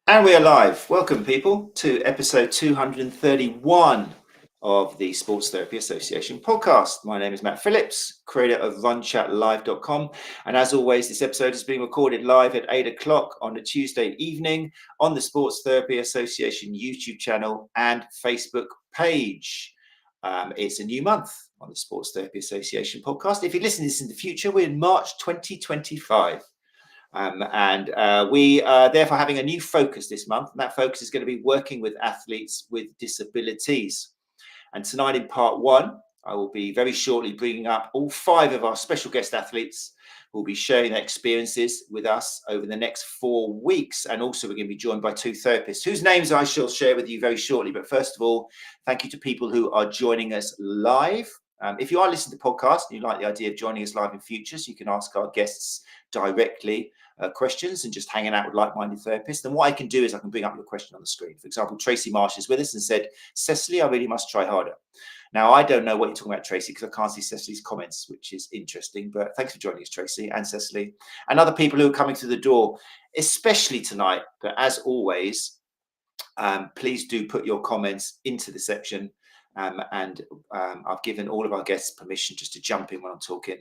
And we are live. Welcome, people, to episode 231 of the Sports Therapy Association podcast. My name is Matt Phillips, creator of RunChatLive.com. And as always, this episode is being recorded live at 8 o'clock on a Tuesday evening on the Sports Therapy Association YouTube channel and Facebook page. It's a new month on the Sports Therapy Association podcast. If you listen to this in the future, we're in March 2025. We are therefore having a new focus this month, and that focus is going to be working with athletes with disabilities. And tonight in part one, I will be very shortly bringing up all 5 of our special guest athletes who will be sharing their experiences with us over the next 4 weeks. And also we're going to be joined by 2 therapists whose names I shall share with you very shortly. But first of all, thank you to people who are joining us live. If you are listening to the podcast and you like the idea of joining us live in future, so you can ask our guests directly questions and just hanging out with like-minded therapists, then what I can do is I can bring up your question on the screen. For example, Tracy Marsh is with us and said, Cecily, I really must try harder. Now, I don't know what you're talking about, Tracy, because I can't see Cecily's comments, which is interesting. But thanks for joining us, Tracy and Cecily, and other people who are coming through the door, especially tonight. But as always, please do put your comments into the section. I've given all of our guests permission just to jump in when I'm talking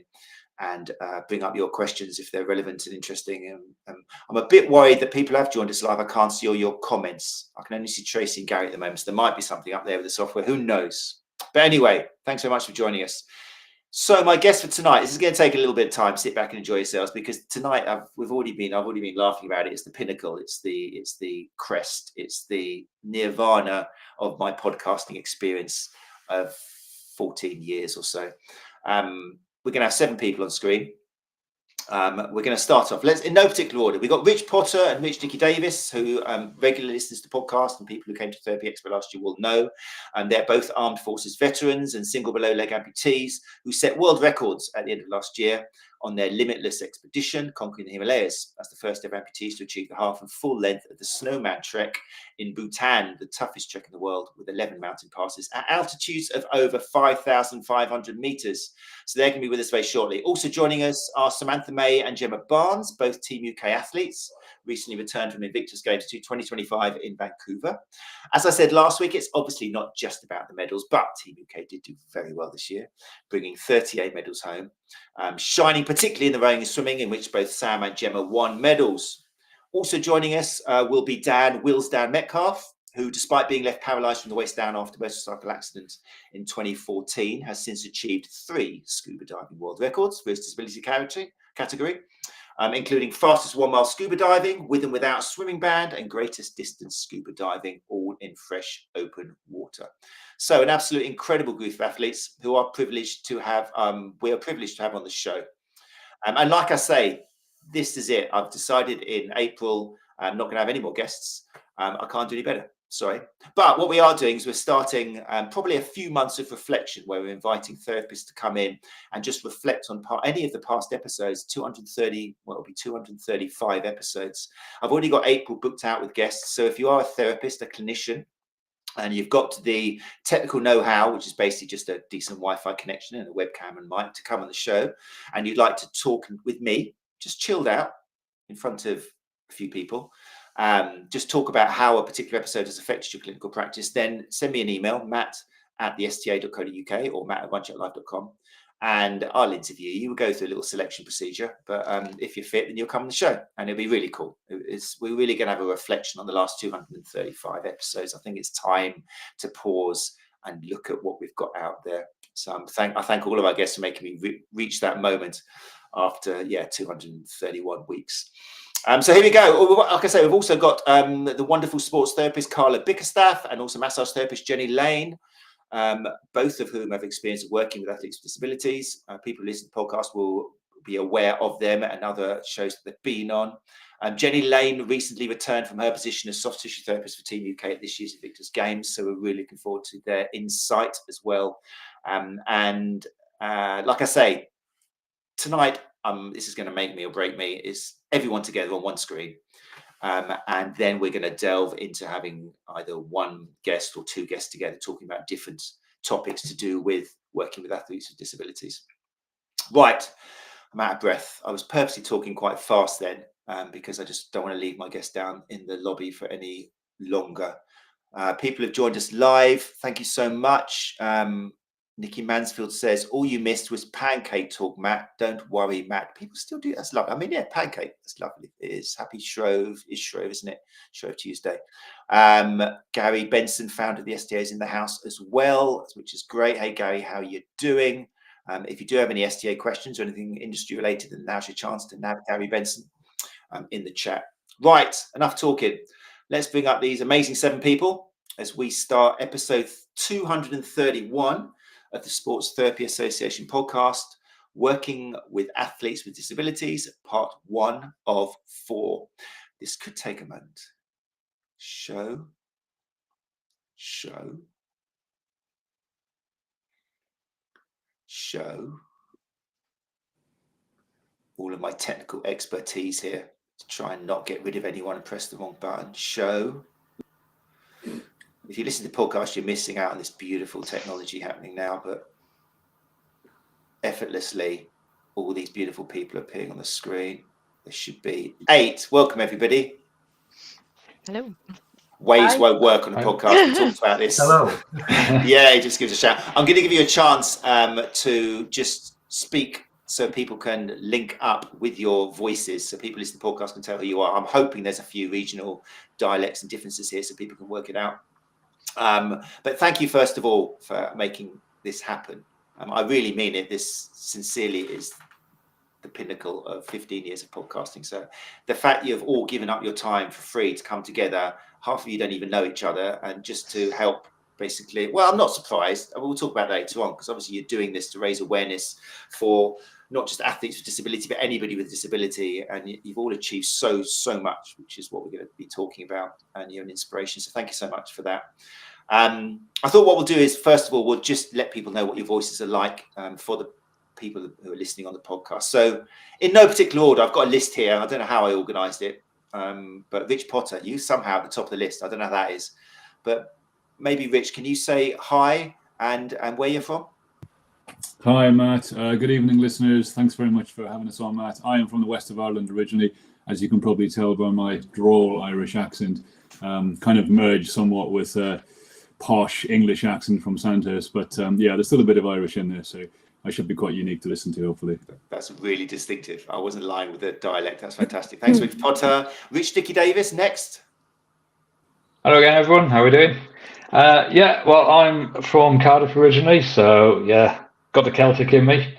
and bring up your questions if they're relevant and interesting. I'm a bit worried that people have joined us live. I can't see all your comments. I can only see Tracy and Gary at the moment. So there might be something up there with the software. Who knows? But anyway, thanks so much for joining us. So my guest for tonight, this is going to take a little bit of time. Sit back and enjoy yourselves, because tonight I've already been laughing about it. It's the pinnacle. It's the crest. It's the nirvana of my podcasting experience of 14 years or so. We're going to have 7 people on screen. We're going to start off. Let's in no particular order. We've got R.Potter and Nicky Davis, who regularly listens to the podcast, and people who came to Therapy Expo last year will know. And they're both armed forces veterans and single below leg amputees who set world records at the end of last year on their Limbitless Expedition, conquering the Himalayas. That's the first ever amputees to achieve the half and full length of the Snowman Trek in Bhutan, the toughest trek in the world, with 11 mountain passes at altitudes of over 5,500 meters. So they're going to be with us very shortly. Also joining us are S.May and G.Barnes, both Team UK athletes, recently returned from Invictus Games 2025 in Vancouver. As I said last week, it's obviously not just about the medals, but Team UK did do very well this year, bringing 38 medals home, shining particularly in the rowing and swimming, in which both Sam and Gemma won medals. Also joining us will be D.Metcalfe, who, despite being left paralysed from the waist down after a motorcycle accident in 2014, has since achieved 3 scuba diving world records for his disability category, including fastest 1 mile scuba diving with and without swimming band, and greatest distance scuba diving, all in fresh open water. So an absolute incredible group of athletes who are privileged to have, we are privileged to have on the show. And like I say, this is it. I've decided in April I'm not going to have any more guests. I can't do any better. Sorry. But what we are doing is we're starting probably a few months of reflection, where we're inviting therapists to come in and just reflect on any of the past episodes, 235 episodes. I've already got April booked out with guests. So if you are a therapist, a clinician, and you've got the technical know-how, which is basically just a decent Wi-Fi connection and a webcam and mic to come on the show, and you'd like to talk with me, just chilled out in front of a few people, just talk about how a particular episode has affected your clinical practice, then send me an email, matt@thesta.co.uk or matt@runChatLive.com, and I'll interview you. We'll go through a little selection procedure, but if you're fit, then you'll come on the show, and it'll be really cool. We're really going to have a reflection on the last 235 episodes. I think it's time to pause and look at what we've got out there. So I thank all of our guests for making me reach that moment after 231 weeks. So here we go. Like I say, we've also got the wonderful sports therapist Carla Bickerstaff and also massage therapist Jenny Lane, both of whom have experience of working with athletes with disabilities. People who listen to the podcast will be aware of them and other shows that they've been on. Jenny Lane recently returned from her position as soft tissue therapist for Team UK at this year's Invictus Games, so we're really looking forward to their insight as well. Like I say, tonight, this is going to make me or break me, is everyone together on one screen. And then we're going to delve into having either one guest or 2 guests together talking about different topics to do with working with athletes with disabilities. Right, I'm out of breath. I was purposely talking quite fast then because I just don't want to leave my guests down in the lobby for any longer. People have joined us live. Thank you so much. Nikki Mansfield says, all you missed was pancake talk, Matt. Don't worry, Matt. People still do. That's lovely. I mean, yeah, pancake. That's lovely. It is. Happy Shrove. Is Shrove, isn't it? Shrove Tuesday. Gary Benson, founder of the STA, is in the house as well, which is great. Hey, Gary, how are you doing? If you do have any STA questions or anything industry related, then now's your chance to nab Gary Benson in the chat. Right, enough talking. Let's bring up these amazing 7 people as we start episode 231 of the Sports Therapy Association podcast, working with athletes with disabilities, part 1 of 4. This could take a moment. Show. All of my technical expertise here to try and not get rid of anyone and press the wrong button. Show. If you listen to the podcast, you're missing out on this beautiful technology happening now, but effortlessly, all these beautiful people appearing on the screen. There should be 8. Welcome, everybody. Hello. Waves won't work on a podcast. We talked about this. Hello. Yeah, he just gives a shout. I'm going to give you a chance to just speak so people can link up with your voices, so people listening to the podcast can tell who you are. I'm hoping there's a few regional dialects and differences here so people can work it out. But thank you, first of all, for making this happen. I really mean it. This sincerely is the pinnacle of 15 years of podcasting. So the fact you've all given up your time for free to come together, half of you don't even know each other, and just to help basically, well, I'm not surprised. We'll talk about that later on, because obviously you're doing this to raise awareness for not just athletes with disability, but anybody with disability. And you've all achieved so much, which is what we're going to be talking about. And you're an inspiration. So thank you so much for that. I thought what we'll do is, first of all, we'll just let people know what your voices are like for the people who are listening on the podcast. So in no particular order, I've got a list here. I don't know how I organized it, but Rich Potter, you somehow at the top of the list. I don't know how that is, but maybe Rich, can you say hi and where you're from? Hi, Matt. Good evening, listeners. Thanks very much for having us on, Matt. I am from the west of Ireland originally, as you can probably tell by my droll Irish accent, kind of merged somewhat with posh English accent from Sandhurst, but yeah, there's still a bit of Irish in there, so I should be quite unique to listen to, hopefully. That's really distinctive. I wasn't lying with the dialect. That's fantastic. Thanks, Rich Potter. Rich Dicky Davis, next. Hello again, everyone. How are we doing? Yeah, well, I'm from Cardiff originally, so yeah, got the Celtic in me.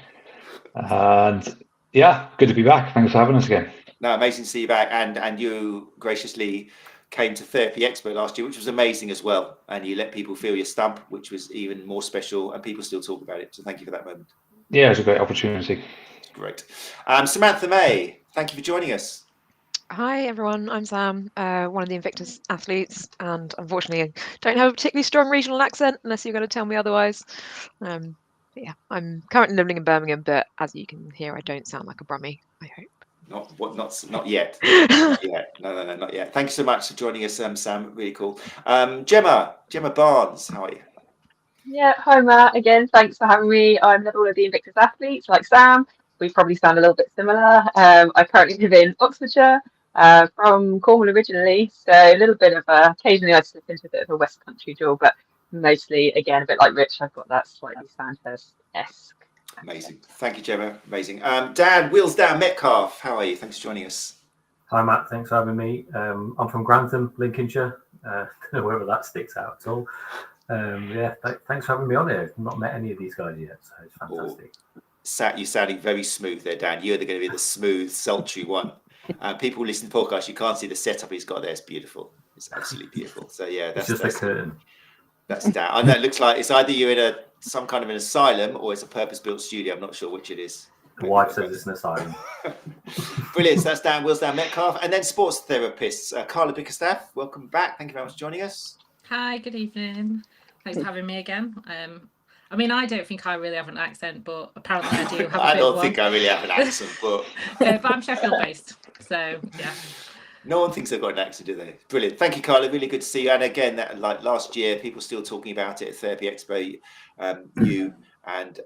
And yeah, good to be back. Thanks for having us again. No, amazing to see you back. And you graciously came to Therapy Expo last year, which was amazing as well. And you let people feel your stump, which was even more special. And people still talk about it. So thank you for that moment. Yeah, it's a great opportunity. Great. Samantha May, thank you for joining us. Hi, everyone. I'm Sam, one of the Invictus athletes. And unfortunately, I don't have a particularly strong regional accent, unless you're going to tell me otherwise. But yeah, I'm currently living in Birmingham, but as you can hear, I don't sound like a Brummie, I hope. Not yet. Not yet. No, not yet. Thank you so much for joining us, Sam. Really cool. Gemma Barnes, how are you? Yeah, hi Matt. Again, thanks for having me. I'm another one of the Invictus athletes, like Sam. We probably sound a little bit similar. I currently live in Oxfordshire, from Cornwall originally, so a little bit of occasionally I slip into a bit of a West Country drawl, but mostly, again, a bit like Rich, I've got that slightly Sandhurst-esque. Amazing. Thank you, Gemma. Amazing. Dan Metcalfe, how are you? Thanks for joining us. Hi, Matt. Thanks for having me. I'm from Grantham, Lincolnshire. Don't know whether that sticks out at all. Yeah, thanks for having me on here. I've not met any of these guys yet, so it's fantastic. You're sounding very smooth there, Dan. You're going to be the smooth, sultry one. People who listen to the podcast, you can't see the setup he's got there. It's beautiful. It's absolutely beautiful. So yeah, that's just a curtain. That's Dan. I know it looks like it's either you're in some kind of an asylum or it's a purpose-built studio. I'm not sure which it is. The wife says it's an asylum. Brilliant. So that's Dan Metcalfe. And then sports therapists, Carla Bickerstaff. Welcome back. Thank you very much for joining us. Hi, good evening. Thanks for having me again. I mean, I don't think I really have an accent, but apparently I do have I don't think I really have an accent, but I'm Sheffield-based, so yeah. No one thinks they've got an accent, do they? Brilliant. Thank you, Carla. Really good to see you. And again, like last year, people still talking about it at Therapy Expo. You and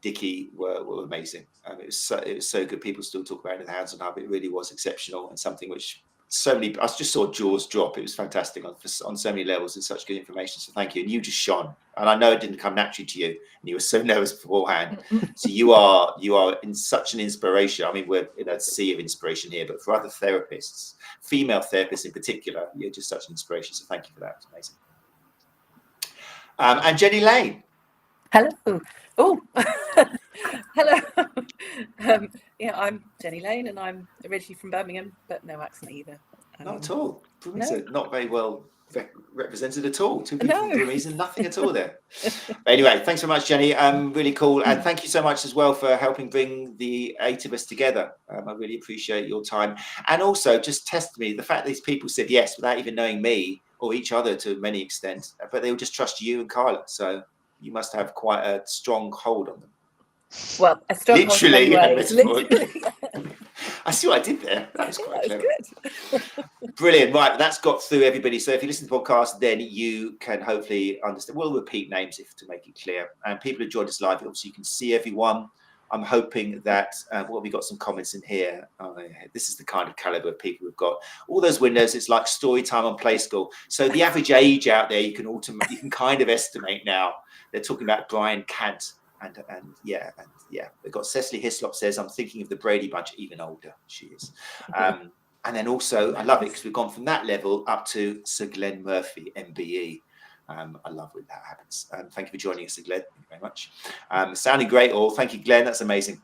Dickie were amazing. It was so good. People still talk about it in the Hounds and Hub. It really was exceptional, and something which I just saw jaws drop. It was fantastic on so many levels and such good information. So thank you. And you just shone. And I know it didn't come naturally to you, and you were so nervous beforehand. So you are in such an inspiration. I mean, we're in a sea of inspiration here, but for other therapists, female therapists in particular, you're just such an inspiration. So thank you for that. It's amazing. And Jenny Lane. Hello. Oh, hello. Yeah, I'm Jenny Lane, and I'm originally from Birmingham, but no accent either. Not at all. No. Not very well represented at all. Two people No. from Burmese and nothing at all there. But anyway, thanks so much, Jenny. Really cool. And thank you so much as well for helping bring the 8 of us together. I really appreciate your time. And also just test me, the fact that these people said yes without even knowing me or each other to many extent, but they will just trust you and Carla. So you must have quite a strong hold on them. Well, a strong Literally, hold literally. I see what I did there. That was quite That clever. was good. Brilliant. Right, that's got through everybody. So if you listen to the podcast, then you can hopefully understand. We'll repeat names to make it clear. And people who joined us live, obviously you can see everyone. I'm hoping that, we got some comments in here. This is the kind of caliber of people we've got. All those windows, it's like story time on Play School. So the average age out there, you can kind of estimate now. They're talking about Brian Cant. And they've got Cecily Hislop says, I'm thinking of the Brady Bunch, even older. She is. And then also, I love it because we've gone from that level up to Sir Glenn Murphy, MBE. I love when that happens. Thank you for joining us, Sir Glenn. Thank you very much. Sounding great, all. Thank you, Glenn. That's amazing.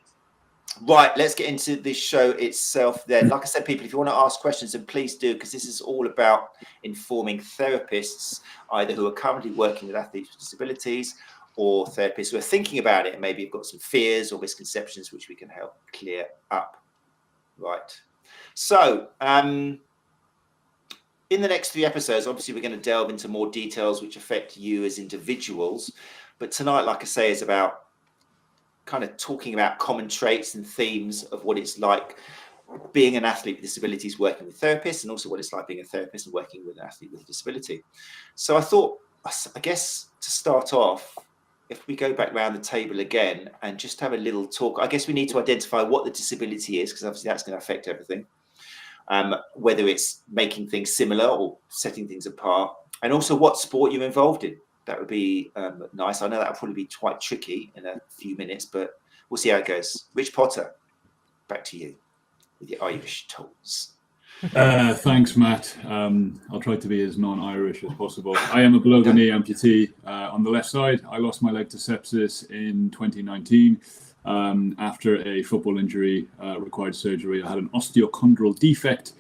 Right, let's get into this show itself then. Like I said, people, if you want to ask questions, then please do, because this is all about informing therapists, either who are currently working with athletes with disabilities or therapists who are thinking about it and maybe have got some fears or misconceptions which we can help clear up. Right. So, in the next 3 episodes, obviously, we're going to delve into more details which affect you as individuals. But tonight, like I say, is about kind of talking about common traits and themes of what it's like being an athlete with disabilities working with therapists, and also what it's like being a therapist and working with an athlete with a disability. So I thought, I guess to start off, if we go back around the table again and just have a little talk, I guess we need to identify what the disability is, because obviously that's going to affect everything. Whether it's making things similar or setting things apart, and also what sport you're involved in. That would be nice. I know that will probably be quite tricky in a few minutes, but we'll see how it goes. Rich Potter, back to you with your Irish toes. Thanks, Matt. I'll try to be as non-Irish as possible. I am a below the knee amputee on the left side. I lost my leg to sepsis in 2019 after a football injury required surgery. I had an osteochondral defect.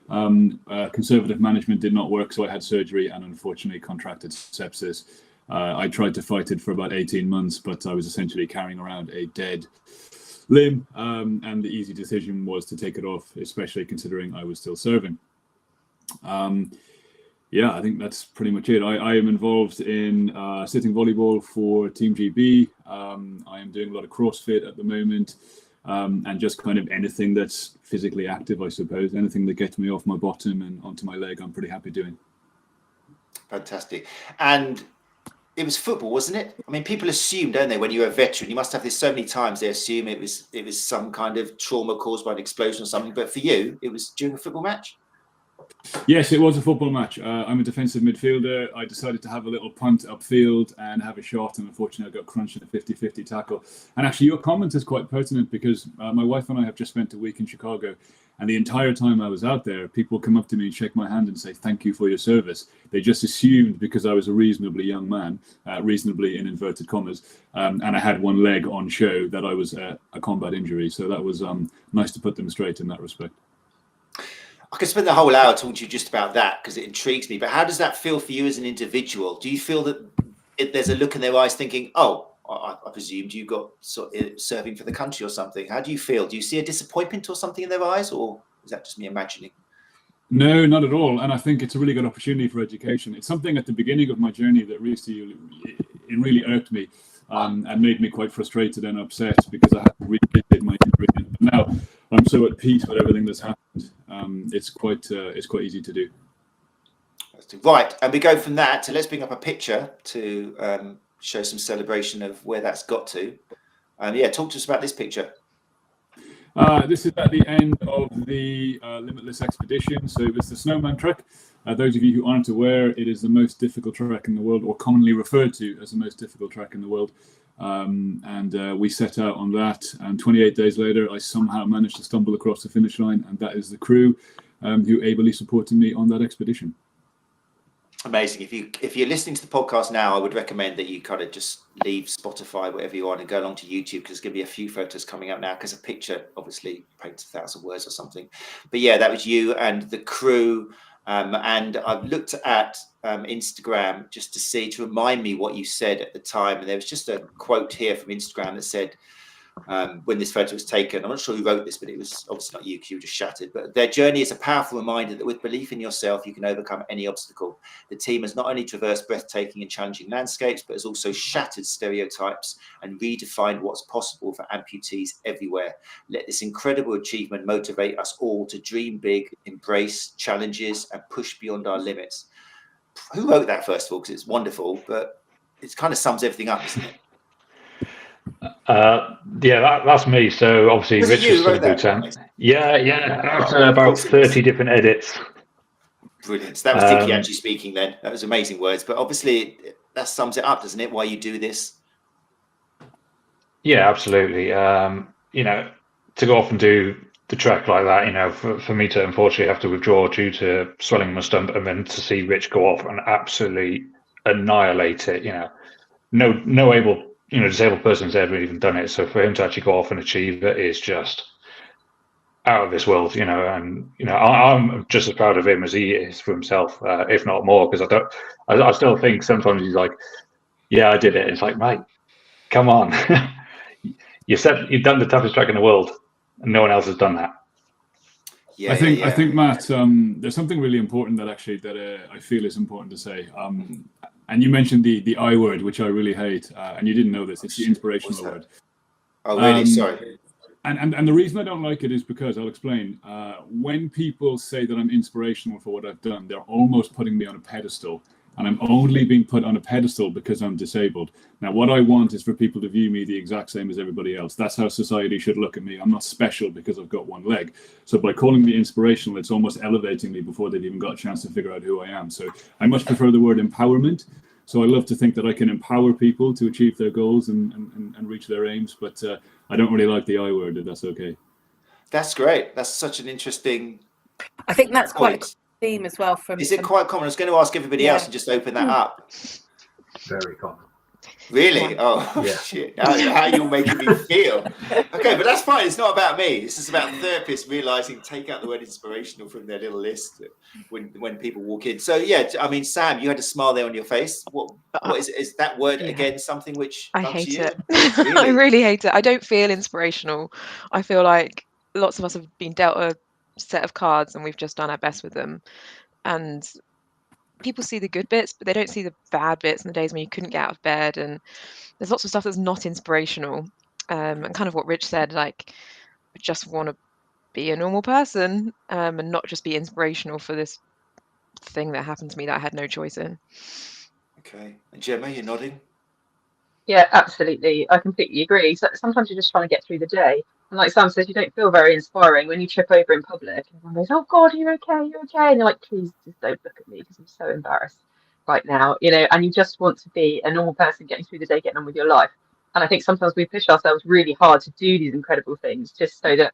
Conservative management did not work, so I had surgery and unfortunately contracted sepsis. I tried to fight it for about 18 months, but I was essentially carrying around a dead limb, and the easy decision was to take it off, especially considering I was still serving. I think that's pretty much it. I am involved in sitting volleyball for Team GB. I am doing a lot of CrossFit at the moment, and just kind of anything that's physically active, I suppose. Anything that gets me off my bottom and onto my leg, I'm pretty happy doing. Fantastic. And it was football, wasn't it? I mean, people assume, don't they, when you're a veteran, you must have this so many times, they assume it was some kind of trauma caused by an explosion or something. But for you, it was during a football match? Yes, it was a football match. I'm a defensive midfielder. I decided to have a little punt upfield and have a shot, and unfortunately I got crunched in a 50-50 tackle. And actually your comment is quite pertinent, because my wife and I have just spent a week in Chicago, and the entire time I was out there, people come up to me and shake my hand and say, thank you for your service. They just assumed, because I was a reasonably young man, reasonably in inverted commas, and I had one leg on show, that I was a combat injury. So that was nice to put them straight in that respect. I could spend the whole hour talking to you just about that, because it intrigues me. But how does that feel for you as an individual? Do you feel that there's a look in their eyes thinking, oh, I presumed you got serving for the country or something? How do you feel? Do you see a disappointment or something in their eyes, or is that just me imagining? No, not at all. And I think it's a really good opportunity for education. It's something at the beginning of my journey that really irked me and made me quite frustrated and upset, because I had to revisit my injury. But now I'm so at peace with everything that's happened. It's quite easy to do. Right, and we go from that to, let's bring up a picture to show some celebration of where that's got to. Yeah, talk to us about this picture. This is at the end of the Limitless Expedition. So it was the Snowman Trek. Those of you who aren't aware, it is the most difficult trek in the world, or commonly referred to as the most difficult trek in the world. We set out on that, and 28 days later, I somehow managed to stumble across the finish line, and that is the crew who ably supported me on that expedition. Amazing. If you're listening to the podcast now, I would recommend that you kind of just leave Spotify, whatever you are, and go along to YouTube, because there's going to be a few photos coming up now, because a picture obviously paints 1,000 words or something. But yeah, that was you and the crew. And I've looked at Instagram just to remind me what you said at the time. And there was just a quote here from Instagram that said, when this photo was taken, I'm not sure who wrote this, but it was obviously not you, Q, just shattered. But their journey is a powerful reminder that with belief in yourself, you can overcome any obstacle. The team has not only traversed breathtaking and challenging landscapes, but has also shattered stereotypes and redefined what's possible for amputees everywhere. Let this incredible achievement motivate us all to dream big, embrace challenges, and push beyond our limits. Who wrote that, first of all? Because it's wonderful, but it kind of sums everything up, isn't it? Yeah, that's me. So obviously, Richard's still in Bhutan. Yeah, that's about 30 different edits. Brilliant. So that was Dickie actually speaking then. That was amazing words. But obviously, that sums it up, doesn't it? Why you do this? Yeah, absolutely. To go off and do the trek like that, for me to unfortunately have to withdraw due to swelling my stump, and then to see Rich go off and absolutely annihilate it, no able, disabled person's ever even done it. So for him to actually go off and achieve it is just out of this world, and I'm just as proud of him as he is for himself, if not more, because I still think sometimes he's like, yeah, I did it. It's like, mate, come on. You said you've done the toughest trek in the world, and no one else has done that. Yeah, I think Matt, there's something really important that I feel is important to say. And you mentioned the I word, which I really hate, and you didn't know this. It's the inspirational word. Oh, really? Sorry. And the reason I don't like it is because, I'll explain. When people say that I'm inspirational for what I've done, they're almost putting me on a pedestal. And I'm only being put on a pedestal because I'm disabled. Now, what I want is for people to view me the exact same as everybody else. That's how society should look at me. I'm not special because I've got one leg. So by calling me inspirational, it's almost elevating me before they've even got a chance to figure out who I am. So I much prefer the word empowerment. So I love to think that I can empower people to achieve their goals and reach their aims. But I don't really like the I word, if that's okay. That's great. That's such an interesting I think that's point. Quite theme as well. Is it quite common? I was going to ask everybody else and just open that up. Very common. Really? Yeah. Oh, yeah. Shit. How you're making me feel. Okay, but that's fine. It's not about me. This is about therapists realizing, take out the word inspirational from their little list when people walk in. So, yeah, I mean, Sam, you had a smile there on your face. What is that word again? Something which I hate it. Really? I really hate it. I don't feel inspirational. I feel like lots of us have been dealt a set of cards and we've just done our best with them, and people see the good bits but they don't see the bad bits and the days when you couldn't get out of bed, and there's lots of stuff that's not inspirational, and kind of what Rich said, like, I just want to be a normal person, and not just be inspirational for this thing that happened to me that I had no choice in. Okay. And Gemma, you're nodding? Yeah, absolutely. I completely agree. So sometimes you're just trying to get through the day. And like Sam says, you don't feel very inspiring when you trip over in public. Everyone goes, oh God, you're okay, you're okay. And you're like, please just don't look at me because I'm so embarrassed right now, and you just want to be a normal person getting through the day, getting on with your life. And I think sometimes we push ourselves really hard to do these incredible things just so that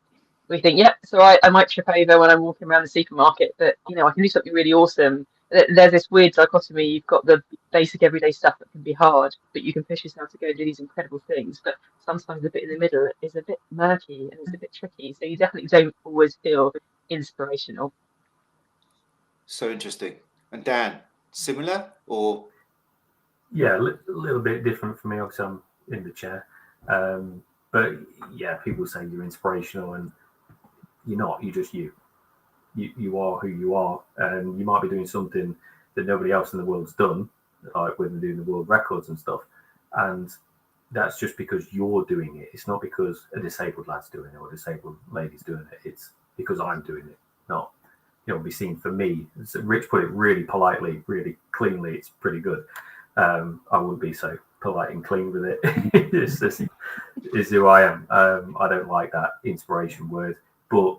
we think, yeah, so I might trip over when I'm walking around the supermarket, but I can do something really awesome. There's this weird dichotomy. You've got the basic everyday stuff that can be hard, but you can push yourself to go and do these incredible things. But sometimes the bit in the middle is a bit murky and it's a bit tricky. So you definitely don't always feel inspirational. So interesting. And Dan, similar or? Yeah, a little bit different for me. Obviously, I'm in the chair. But yeah, people say you're inspirational and you're not. You're just you. You are who you are, and you might be doing something that nobody else in the world's done, like when they're doing the world records and stuff, and that's just because you're doing it. It's not because a disabled lad's doing it or a disabled lady's doing it. It's because I'm doing it, not be seen for me. Rich put it really politely, really cleanly. It's pretty good. I wouldn't be so polite and clean with it. It's just is who I am. I don't like that inspiration word, but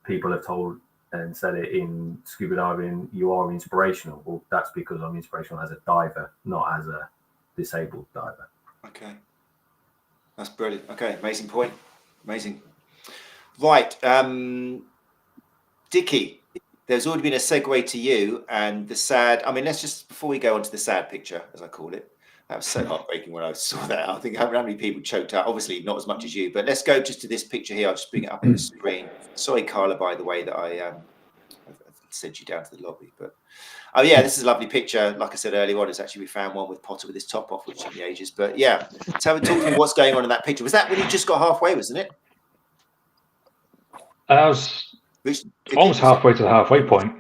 people have told and said it in scuba diving, you are inspirational. Well, that's because I'm inspirational as a diver, not as a disabled diver. Okay, that's brilliant. Okay, amazing point. Amazing. Right, Dickie, there's already been a segue to you and the sad. I mean, let's just, before we go on to the sad picture, as I call it, that was so heartbreaking when I saw that. I think how many people choked out. Obviously, not as much as you, but let's go just to this picture here. I'll just bring it up on the screen. Sorry, Carla, by the way, that I've sent you down to the lobby. But oh yeah, this is a lovely picture. Like I said earlier on, it's actually we found one with Potter with his top off, which is the ages. But yeah, talk to me what's going on in that picture. Was that when you just got halfway, wasn't it? I was almost halfway to the halfway point.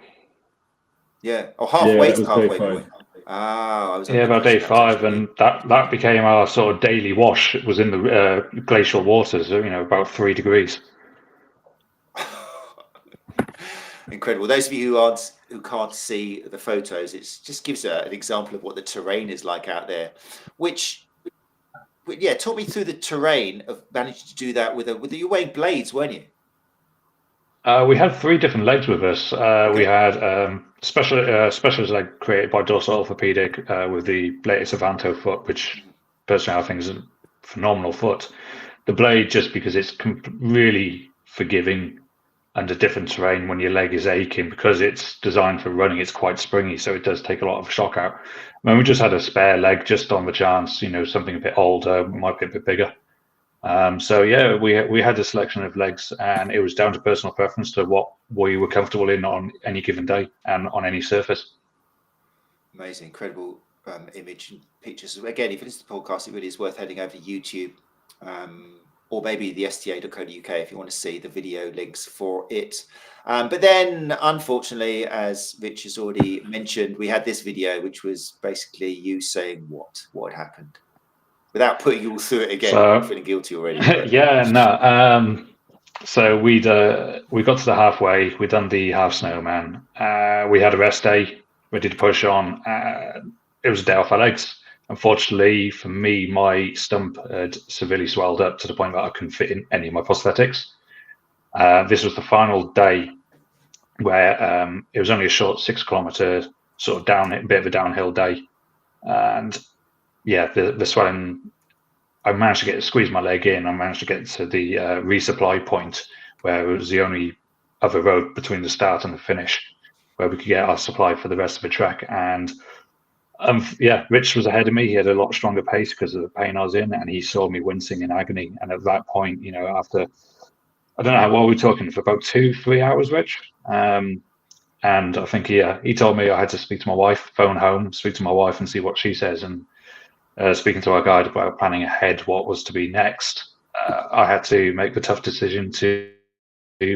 Yeah, or halfway to was halfway day point. I was about day 5, and that became our sort of daily wash. It was in the glacial waters, about 3 degrees. Incredible. Those of you who can't see the photos, it just gives an example of what the terrain is like out there. Yeah, talk me through the terrain of managing to do that with you were wearing blades, weren't you? We had 3 different legs with us. Okay. We had specialist leg created by Dorsal Orthopedic with the latest Avanto foot, which personally I think is a phenomenal foot. The blade, just because it's really forgiving under different terrain when your leg is aching, because it's designed for running, it's quite springy, so it does take a lot of shock out. I mean, we just had a spare leg just on the chance, something a bit older, might be a bit bigger. So yeah, we had a selection of legs, and it was down to personal preference to what we were comfortable in on any given day and on any surface. Amazing, incredible image and pictures. Again, if it is the podcast, it really is worth heading over to YouTube or maybe the sta.co.uk if you want to see the video links for it. But then, unfortunately, as Rich has already mentioned, we had this video, which was basically you saying what had happened. Without putting you all through it again, I'm feeling guilty already. Yeah, no. So we got to the halfway. We'd done the half snowman. We had a rest day, ready to push on. It was a day off our legs. Unfortunately for me, my stump had severely swelled up to the point that I couldn't fit in any of my prosthetics. This was the final day where it was only a short 6 kilometer sort of bit of a downhill day, and yeah, the swelling. I managed to squeeze my leg in. I managed to get to the resupply point, where it was the only other road between the start and the finish, where we could get our supply for the rest of the trek. And yeah, Rich was ahead of me. He had a lot stronger pace because of the pain I was in, and he saw me wincing in agony. And at that point, after I don't know what we were talking for about 2-3 hours, Rich. And I think he told me I had to speak to my wife, phone home, speak to my wife, and see what she says. And speaking to our guide about planning ahead what was to be next, I had to make the tough decision to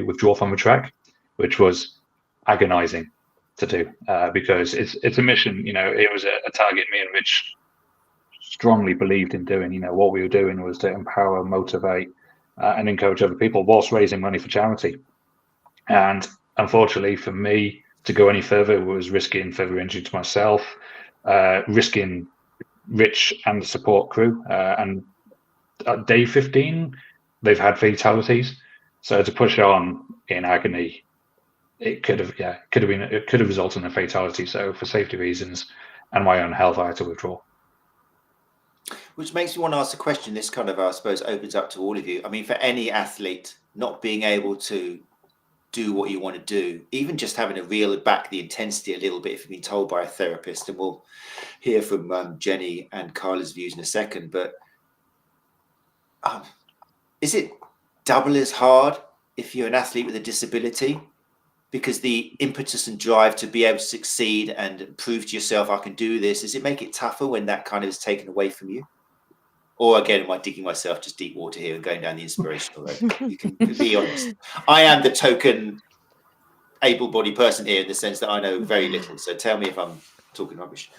withdraw from the trek, which was agonizing to do because it's a mission. It was a target me and Rich strongly believed in doing. What we were doing was to empower, motivate, and encourage other people whilst raising money for charity. And unfortunately for me, to go any further was risking further injury to myself, risking Rich and the support crew. And at day 15, they've had fatalities. So to push on in agony, it could have resulted in a fatality. So for safety reasons and my own health, I had to withdraw. Which makes me want to ask a question. This kind of, I suppose, opens up to all of you. I mean, for any athlete, not being able to do what you want to do, even just having to reel back the intensity a little bit if you've been told by a therapist, and we'll hear from Jenny and Carla's views in a second, but is it double as hard if you're an athlete with a disability? Because the impetus and drive to be able to succeed and prove to yourself, I can do this, does it make it tougher when that kind of is taken away from you? Or again, am I digging myself just deep water here and going down the inspirational road? You can be honest. I am the token able-bodied person here in the sense that I know very little. So tell me if I'm talking rubbish.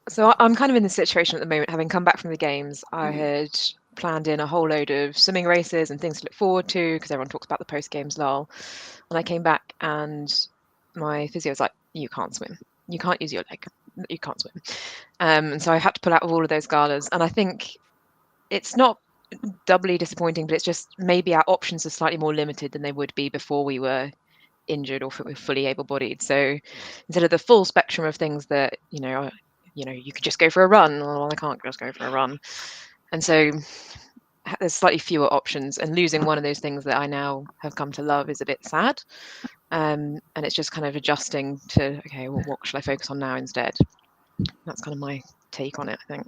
So I'm kind of in this situation at the moment, having come back from the games. I had planned in a whole load of swimming races and things to look forward to because everyone talks about the post-games lull. And I came back and my physio was like, you can't swim. You can't use your leg. you can't swim. And so I had to pull out of all of those galas. And I think it's not doubly disappointing, but it's just maybe our options are slightly more limited than they would be before we were injured or if we were fully able-bodied. So instead of the full spectrum of things that, you could just go for a run, well, I can't just go for a run. And so there's slightly fewer options, and losing one of those things that I now have come to love is a bit sad. And it's just kind of adjusting to, okay, well, what should I focus on now instead? That's kind of my take on it, I think.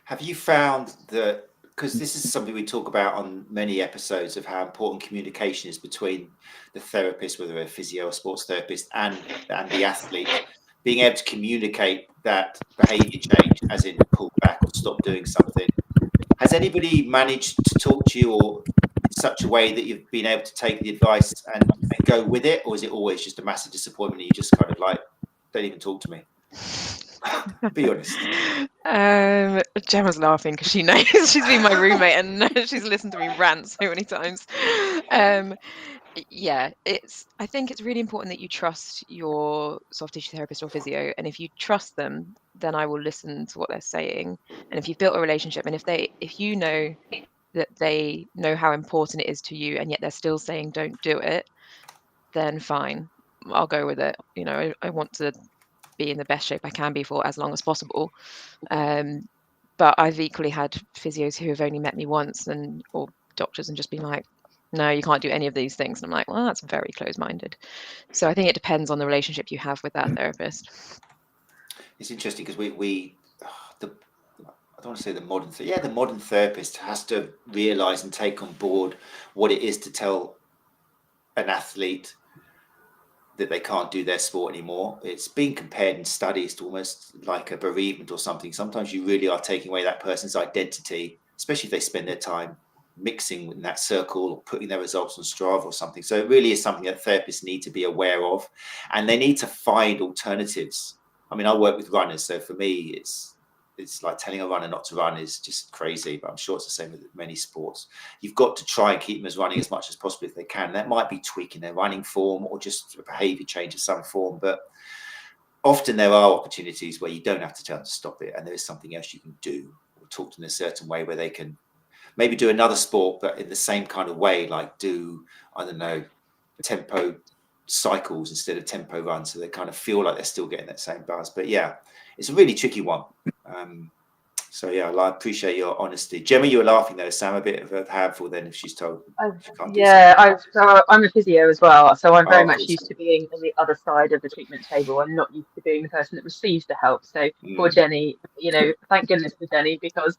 Have you found that, because this is something we talk about on many episodes of how important communication is between the therapist, whether a physio or sports therapist, and the athlete, being able to communicate that behaviour change, as in pull back or stop doing something. Has anybody managed to talk to you or in such a way that you've been able to take the advice and go with it, or is it always just a massive disappointment and you just kind of like, don't even talk to me? Be honest. Gemma's laughing because she knows she's been my roommate and she's listened to me rant so many times. Yeah, I think it's really important that you trust your soft tissue therapist or physio, and if you trust them, then I will listen to what they're saying. And if you've built a relationship, and if you know that they know how important it is to you, and yet they're still saying don't do it, then fine, I'll go with it. I want to be in the best shape I can be for as long as possible. But I've equally had physios who have only met me once or doctors and just been like, no, you can't do any of these things. And I'm like, well, that's very close-minded. So I think it depends on the relationship you have with that therapist. It's interesting because I don't want to say the modern therapist has to realise and take on board what it is to tell an athlete that they can't do their sport anymore. It's been compared in studies to almost like a bereavement or something. Sometimes you really are taking away that person's identity, especially if they spend their time mixing in that circle or putting their results on Strava or something. So it really is something that therapists need to be aware of, and they need to find alternatives. I mean, I work with runners, so for me, it's like telling a runner not to run is just crazy, but I'm sure it's the same with many sports. You've got to try and keep them as running as much as possible if they can. That might be tweaking their running form or just a behaviour change of some form, but often there are opportunities where you don't have to tell them to stop it, and there is something else you can do or talk to them in a certain way where they can maybe do another sport, but in the same kind of way, like do, I don't know, tempo cycles instead of tempo runs, so they kind of feel like they're still getting that same buzz. But yeah, it's a really tricky one. So yeah, I appreciate your honesty. Gemma, you were laughing though. Sam, a bit of a handful then if she's told. I'm a physio as well, so I'm very much used to being on the other side of the treatment table. I'm not used to being the person that receives the help. So poor Jenny, thank goodness for Jenny, because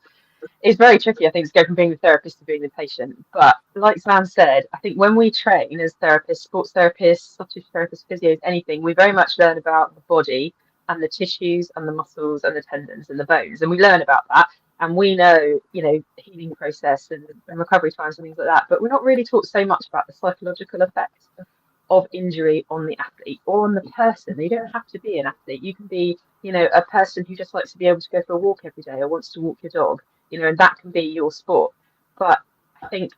it's very tricky, I think, to go from being the therapist to being the patient. But like Sam said, I think when we train as therapists, sports therapists, soft tissue therapists, physios, anything, we very much learn about the body and the tissues and the muscles and the tendons and the bones. And we learn about that. And we know, the healing process and recovery times and things like that. But we're not really taught so much about the psychological effects of injury on the athlete or on the person. You don't have to be an athlete. You can be, a person who just likes to be able to go for a walk every day or wants to walk your dog, and that can be your sport. But I think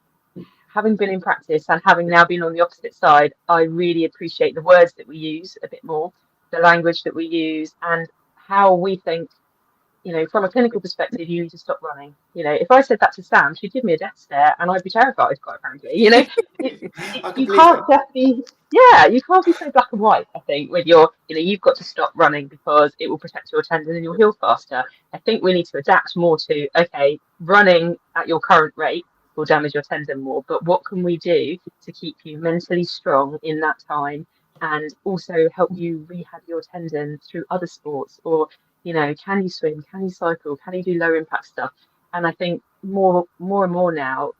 having been in practice and having now been on the opposite side, I really appreciate the words that we use a bit more, the language that we use, and how we think, from a clinical perspective, you need to stop running. If I said that to Sam, she'd give me a death stare and I'd be terrified, quite frankly. You can't be so black and white, I think, with you've got to stop running because it will protect your tendon and you'll heal faster. I think we need to adapt more to, okay, running at your current rate will damage your tendon more, but what can we do to keep you mentally strong in that time and also help you rehab your tendon through other sports? Or can you swim? Can you cycle? Can you do low impact stuff? And I think more and more now,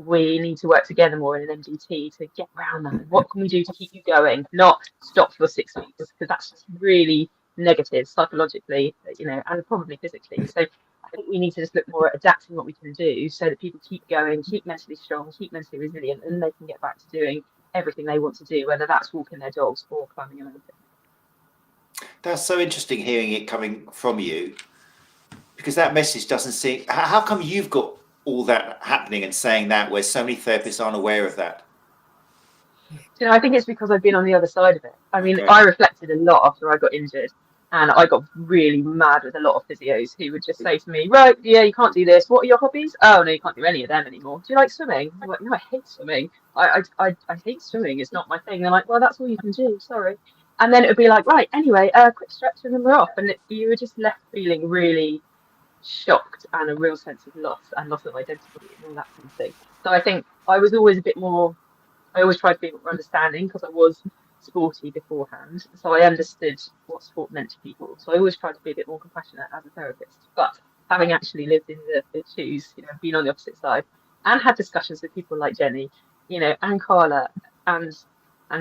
we need to work together more in an MDT to get around that. What can we do to keep you going? Not stop for 6 weeks, because that's just really negative psychologically, and probably physically. So I think we need to just look more at adapting what we can do so that people keep going, keep mentally strong, keep mentally resilient, and they can get back to doing everything they want to do, whether that's walking their dogs or climbing a mountain. That's so interesting hearing it coming from you, because that message doesn't seem. How come you've got all that happening and saying that where so many therapists aren't aware of that? I think it's because I've been on the other side of it. I mean, okay. I reflected a lot after I got injured, And I got really mad with a lot of physios who would just say to me, right, yeah, you can't do this. What are your hobbies? Oh, no, you can't do any of them anymore. Do you like swimming? I'm like, no, I hate swimming. I hate swimming. It's not my thing. They're like, well, that's all you can do. Sorry. And then it would be like, right, anyway, quick stretch and then we're off. And you were just left feeling really shocked and a real sense of loss and loss of identity and all that sort of thing. So I think I was always a bit more, I always tried to be more understanding because I was sporty beforehand, so I understood what sport meant to people. So I always tried to be a bit more compassionate as a therapist. But having actually lived in the shoes, been on the opposite side and had discussions with people like Jenny, and Carla, and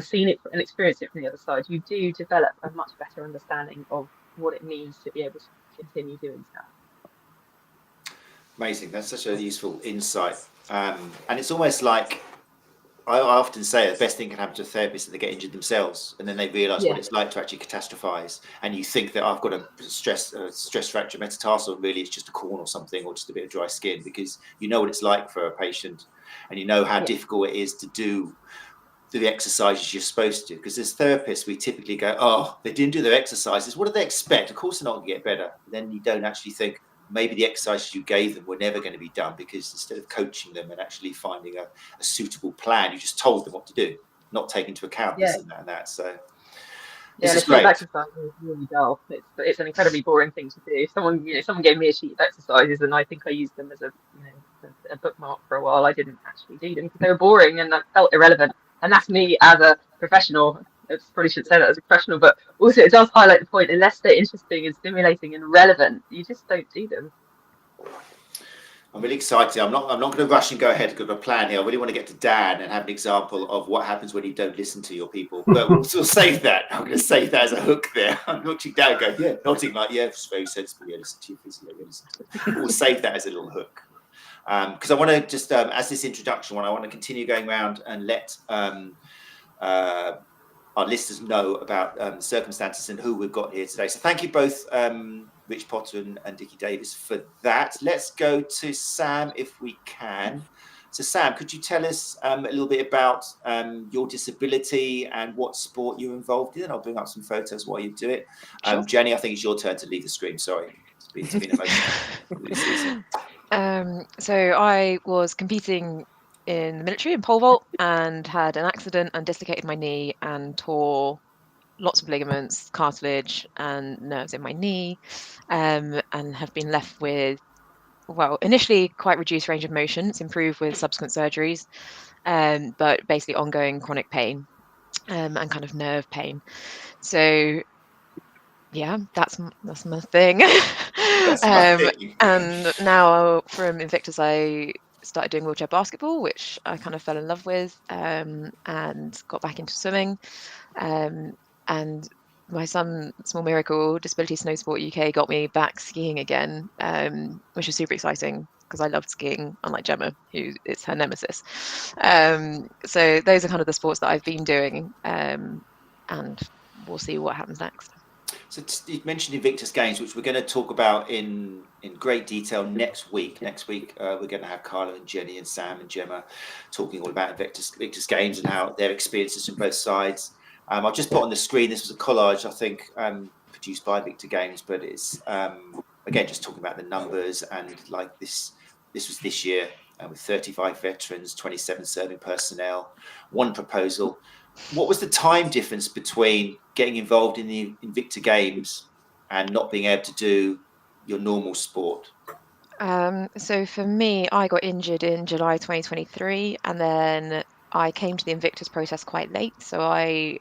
seen it and experienced it from the other side, you do develop a much better understanding of what it means to be able to continue doing stuff. Amazing. That's such a useful insight. And it's almost like, I often say the best thing can happen to a therapist is they get injured themselves, and then they realise what it's like to actually catastrophize. And you think that I've got a stress fracture metatarsal, and really it's just a corn or something, or just a bit of dry skin, because you know what it's like for a patient, and you know how difficult it is to do the exercises you're supposed to. Because as therapists, we typically go, oh, they didn't do their exercises. What do they expect? Of course they're not going to get better. Then you don't actually think, maybe the exercises you gave them were never going to be done, because instead of coaching them and actually finding a suitable plan, you just told them what to do, not taking into account this and that and that. So this is great. Exercise is really dull. It's an incredibly boring thing to do. Someone gave me a sheet of exercises, and I think I used them as a bookmark for a while. I didn't actually do them because they were boring and I felt irrelevant. And that's me as a professional. I probably shouldn't say that as a professional, but also it does highlight the point, unless they're interesting and stimulating and relevant, you just don't do them. I'm really excited. I'm not going to rush and go ahead. I've got a plan here. I really want to get to Dan and have an example of what happens when you don't listen to your people. But we'll save that. I'm going to save that as a hook there. I'm looking down and going, nodding like, it's very sensible. Listen to your physio. We'll save that as a little hook. Because I want to just, as this introduction one, I want to continue going around and let our listeners know about the circumstances and who we've got here today. So thank you both, R.Potter and Dickie Davies, for that. Let's go to Sam if we can. So Sam, could you tell us a little bit about your disability and what sport you're involved in? I'll bring up some photos while you do it. Sure. Jenny, I think it's your turn to leave the screen. Sorry, it's been emotional. So I was competing in the military in pole vault and had an accident and dislocated my knee and tore lots of ligaments, cartilage and nerves in my knee, and have been left with, well, initially quite reduced range of motion. It's improved with subsequent surgeries, but basically ongoing chronic pain and kind of nerve pain. So yeah, that's my thing. That's my thing. And now from Invictus, I started doing wheelchair basketball, which I kind of fell in love with, and got back into swimming. And my son, small miracle, Disabilities Snow Sport UK, got me back skiing again, which was super exciting because I loved skiing, unlike Gemma, who it's her nemesis. So those are kind of the sports that I've been doing, and we'll see what happens next. So you mentioned Invictus Games, which we're going to talk about in great detail next week. Next week, we're going to have Carla and Jenny and Sam and Gemma talking all about Invictus Games and how their experiences from both sides. I'll just put on the screen, this was a collage, I think, produced by Invictus Games, but it's, again, just talking about the numbers, and like this was this year with 35 veterans, 27 serving personnel, one proposal. What was the time difference between getting involved in the Invictus Games and not being able to do your normal sport? So for me, I got injured in July 2023, and then I came to the Invictus process quite late. So I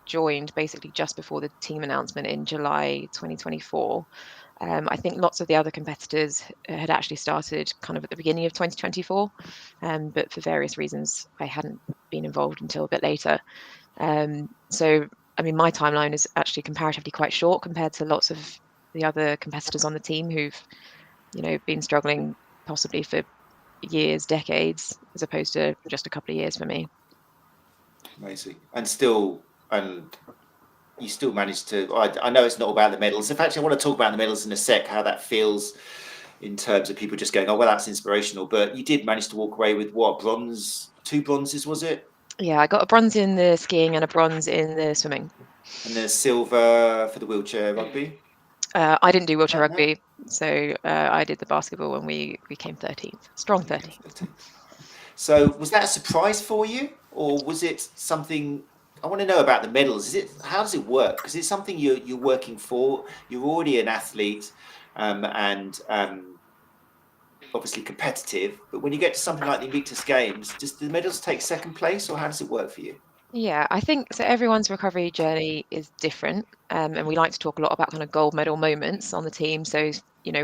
joined basically just before the team announcement in July 2024. I think lots of the other competitors had actually started kind of at the beginning of 2024, but for various reasons, I hadn't been involved until a bit later. So, I mean, my timeline is actually comparatively quite short compared to lots of the other competitors on the team who've, been struggling possibly for years, decades, as opposed to just a couple of years for me. Amazing. And you still managed to, I know it's not about the medals. In fact, I want to talk about the medals in a sec, how that feels in terms of people just going, oh, well, that's inspirational. But you did manage to walk away with what, bronze, 2 bronzes, was it? Yeah, I got a bronze in the skiing and a bronze in the swimming. And then a silver for the wheelchair rugby. I didn't do wheelchair rugby, so I did the basketball, and we came 13th, strong 13th. So was that a surprise for you, or was it something? I want to know about the medals. How does it work? Because it's something you're working for. You're already an athlete, and obviously competitive. But when you get to something like the Invictus Games, does the medals take second place, or how does it work for you? Yeah, I think so. Everyone's recovery journey is different, and we like to talk a lot about kind of gold medal moments on the team. So,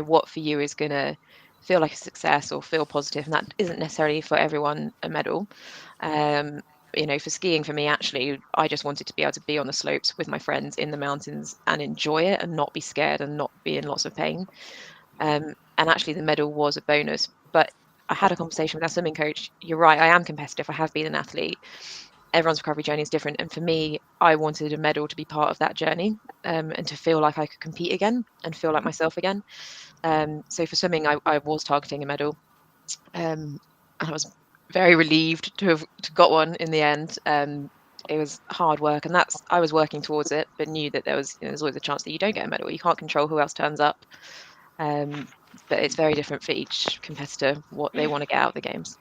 what for you is going to feel like a success or feel positive, and that isn't necessarily for everyone a medal. For skiing, for me, actually, I just wanted to be able to be on the slopes with my friends in the mountains and enjoy it and not be scared and not be in lots of pain. And actually, the medal was a bonus. But I had a conversation with our swimming coach. You're right, I am competitive. I have been an athlete. Everyone's recovery journey is different, and for me, I wanted a medal to be part of that journey, and to feel like I could compete again and feel like myself again. So for swimming, I was targeting a medal, and I was very relieved to have got one in the end. It was hard work, and I was working towards it, but knew that there's always a chance that you don't get a medal. You can't control who else turns up, but it's very different for each competitor what they want to get out of the games.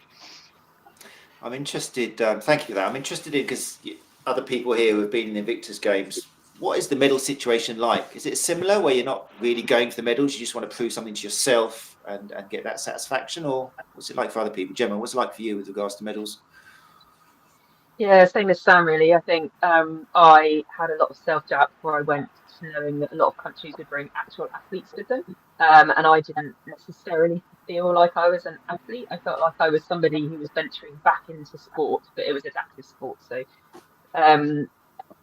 I'm interested, thank you for that. I'm interested in, because other people here who have been in the Invictus Games, what is the medal situation like? Is it similar where you're not really going for the medals, you just want to prove something to yourself and get that satisfaction? Or what's it like for other people? Gemma, what's it like for you with regards to medals? Yeah, same as Sam, really. I think I had a lot of self-doubt before I went, knowing that a lot of countries would bring actual athletes with them. And I didn't necessarily feel like I was an athlete. I felt like I was somebody who was venturing back into sport, but it was adaptive sport. So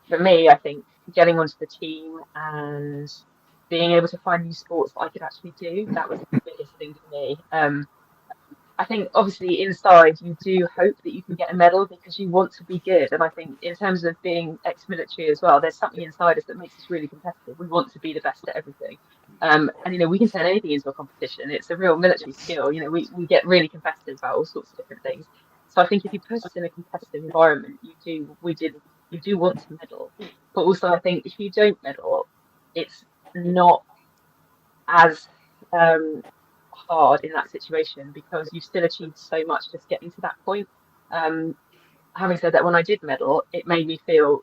for me, I think getting onto the team and being able to find new sports that I could actually do, that was the biggest thing for me. I think obviously inside you do hope that you can get a medal because you want to be good. And I think in terms of being ex-military as well, there's something inside us that makes us really competitive. We want to be the best at everything. And we can turn anything into a competition. It's a real military skill. We get really competitive about all sorts of different things. So I think if you put us in a competitive environment, you do want to medal. But also I think if you don't medal, it's not as hard in that situation because you've still achieved so much just getting to that point. Having said that, when I did medal, it made me feel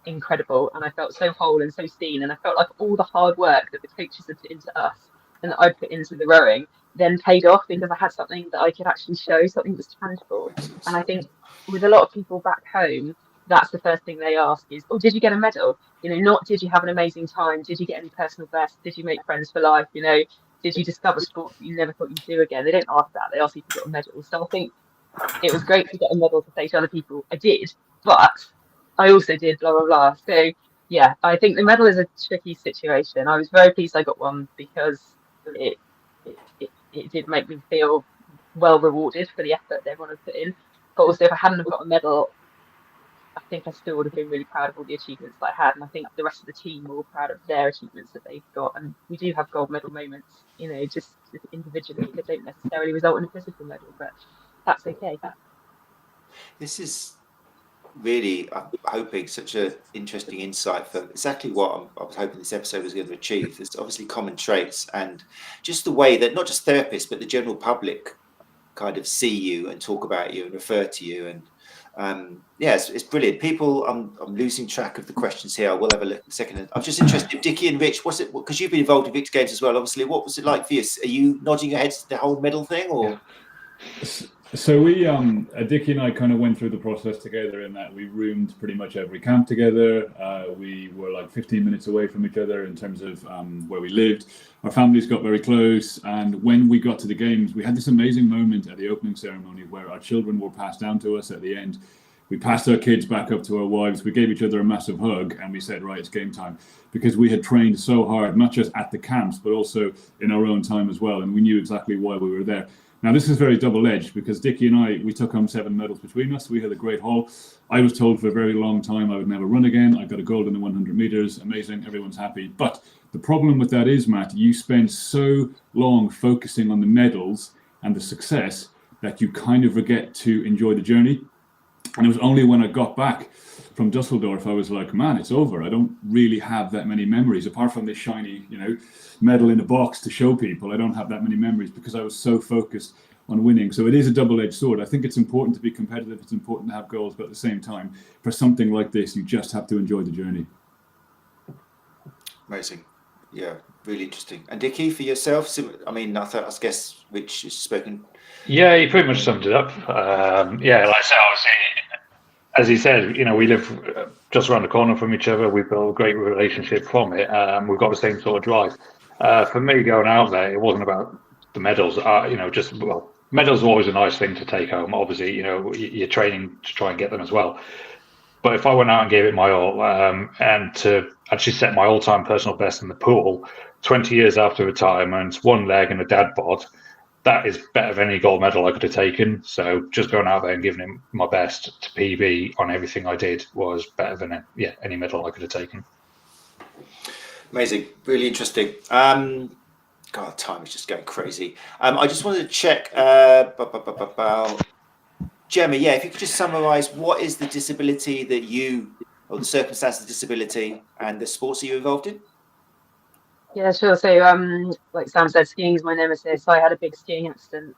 incredible, and I felt so whole and so seen, and I felt like all the hard work that the coaches had put into us and that I put into the rowing then paid off because I had something that I could actually show, something that was tangible. And I think with a lot of people back home, that's the first thing they ask is, oh, did you get a medal? Not did you have an amazing time? Did you get any personal best? Did you make friends for life? Did you discover sport that you never thought you'd do again? They don't ask that. They ask if you got a medal. So I think it was great to get a medal to say to other people, I did, but I also did blah, blah, blah. So yeah, I think the medal is a tricky situation. I was very pleased I got one because it did make me feel well rewarded for the effort that everyone had put in. But also if I hadn't have got a medal, I think I still would have been really proud of all the achievements that I had, and I think the rest of the team were all proud of their achievements that they've got. And we do have gold medal moments, just individually that don't necessarily result in a physical medal, but that's okay. This is really, I'm hoping, such an interesting insight for exactly what I was hoping this episode was going to achieve. There's obviously common traits, and just the way that not just therapists but the general public kind of see you and talk about you and refer to you. And it's brilliant. People, I'm losing track of the questions here. I will have a look in a second. I'm just interested, Dickie and Rich, what's it, because you've been involved in Invictus Games as well, obviously, what was it like for you? Are you nodding your heads to the whole medal thing, or? Yeah. So we, Dickie and I kind of went through the process together in that we roomed pretty much every camp together. We were like 15 minutes away from each other in terms of where we lived. Our families got very close. And when we got to the games, we had this amazing moment at the opening ceremony where our children were passed down to us at the end. We passed our kids back up to our wives. We gave each other a massive hug and we said, right, it's game time. Because we had trained so hard, not just at the camps, but also in our own time as well. And we knew exactly why we were there. Now, this is very double-edged because Dickie and I, we took home 7 medals between us. We had a great haul. I was told for a very long time I would never run again. I got a gold in the 100 meters. Amazing. Everyone's happy. But the problem with that is, Matt, you spend so long focusing on the medals and the success that you kind of forget to enjoy the journey. And it was only when I got back from Dusseldorf, I was like, man, it's over. I don't really have that many memories apart from this shiny, medal in a box to show people. I don't have that many memories because I was so focused on winning. So it is a double-edged sword. I think it's important to be competitive. It's important to have goals, but at the same time, for something like this, you just have to enjoy the journey. Amazing. Yeah, really interesting. And Dickie, for yourself, I guess Rich has spoken. Yeah, he pretty much summed it up. Like I said, obviously, as he said, we live just around the corner from each other. We've built a great relationship from it. We've got the same sort of drive. For me, going out there, it wasn't about the medals. Medals are always a nice thing to take home. Obviously, you're training to try and get them as well. But if I went out and gave it my all, and to actually set my all-time personal best in the pool, 20 years after retirement, one leg and a dad bod, that is better than any gold medal I could have taken. So just going out there and giving it my best to PB on everything I did was better than any medal I could have taken. Amazing, really interesting. God, time is just going crazy. I just wanted to check, Gemma, if you could just summarise, what is the disability that or the circumstance of disability and the sports that you're involved in? Yeah, sure. So, like Sam said, skiing is my nemesis. I had a big skiing accident,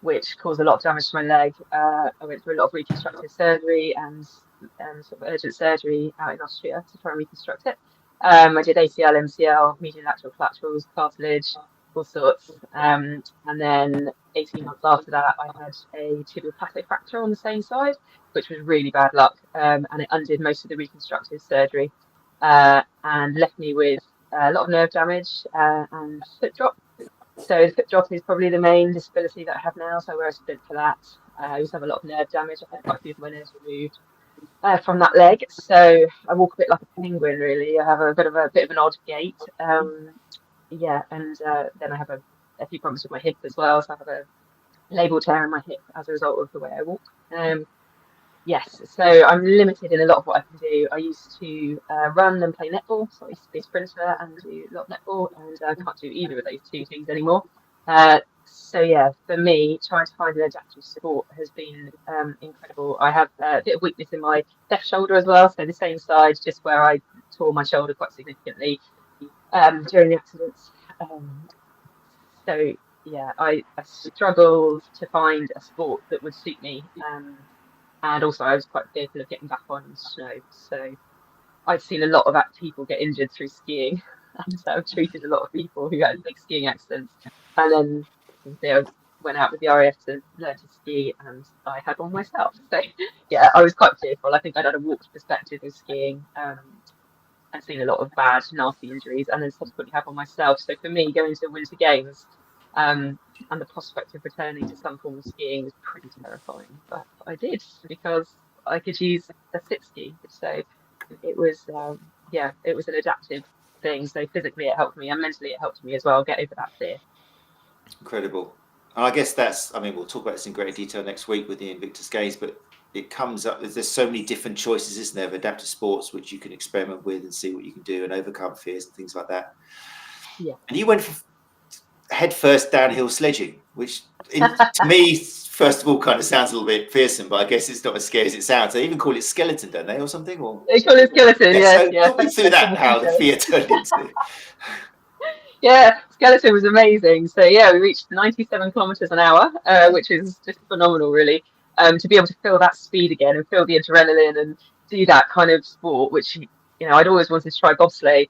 which caused a lot of damage to my leg. I went through a lot of reconstructive surgery and sort of urgent surgery out in Austria to try and reconstruct it. I did ACL, MCL, medial lateral collaterals, cartilage, all sorts. And then 18 months after that, I had a tibial patellar fracture on the same side, which was really bad luck. And it undid most of the reconstructive surgery and left me with a lot of nerve damage and foot drop. So the foot drop is probably the main disability that I have now. So I wear a splint for that. I also have a lot of nerve damage. I had quite a few of my nerves removed from that leg. So I walk a bit like a penguin, really. I have a bit of an odd gait. And then I have a few problems with my hip as well. So I have a labral tear in my hip as a result of the way I walk. Yes, so I'm limited in a lot of what I can do. I used to run and play netball, so I used to be a sprinter and do a lot of netball, and I can't do either of those two things anymore. For me, trying to find an adaptive sport has been incredible. I have a bit of weakness in my left shoulder as well, so the same side, just where I tore my shoulder quite significantly during the accidents. I struggled to find a sport that would suit me. And also I was quite fearful of getting back on snow. So I've seen a lot of people get injured through skiing. And so I've treated a lot of people who had big skiing accidents. And then they went out with the RAF to learn to ski, and I had one myself. So yeah, I was quite fearful. I think I'd had a warped perspective of skiing and seen a lot of bad, nasty injuries, and then subsequently had one myself. So for me, going to the Winter Games and the prospect of returning to some form of skiing was pretty terrifying, but I did because I could use a sit ski. So it was an adaptive thing. So physically it helped me, and mentally it helped me as well get over that fear. Incredible. And I guess we'll talk about this in greater detail next week with the Invictus Games, but it comes up, there's so many different choices, isn't there, of adaptive sports which you can experiment with and see what you can do and overcome fears and things like that. Yeah. And you went head first downhill sledging, which to me, first of all, kind of sounds a little bit fearsome, but I guess it's not as scary as it sounds. They even call it skeleton, don't they, or something? Or they call it skeleton, So talk me through that, how the fear turned into. Yeah, skeleton was amazing. So yeah, we reached 97 kilometers an hour, which is just phenomenal, really. To be able to feel that speed again and feel the adrenaline and do that kind of sport, which I'd always wanted to try bobsleigh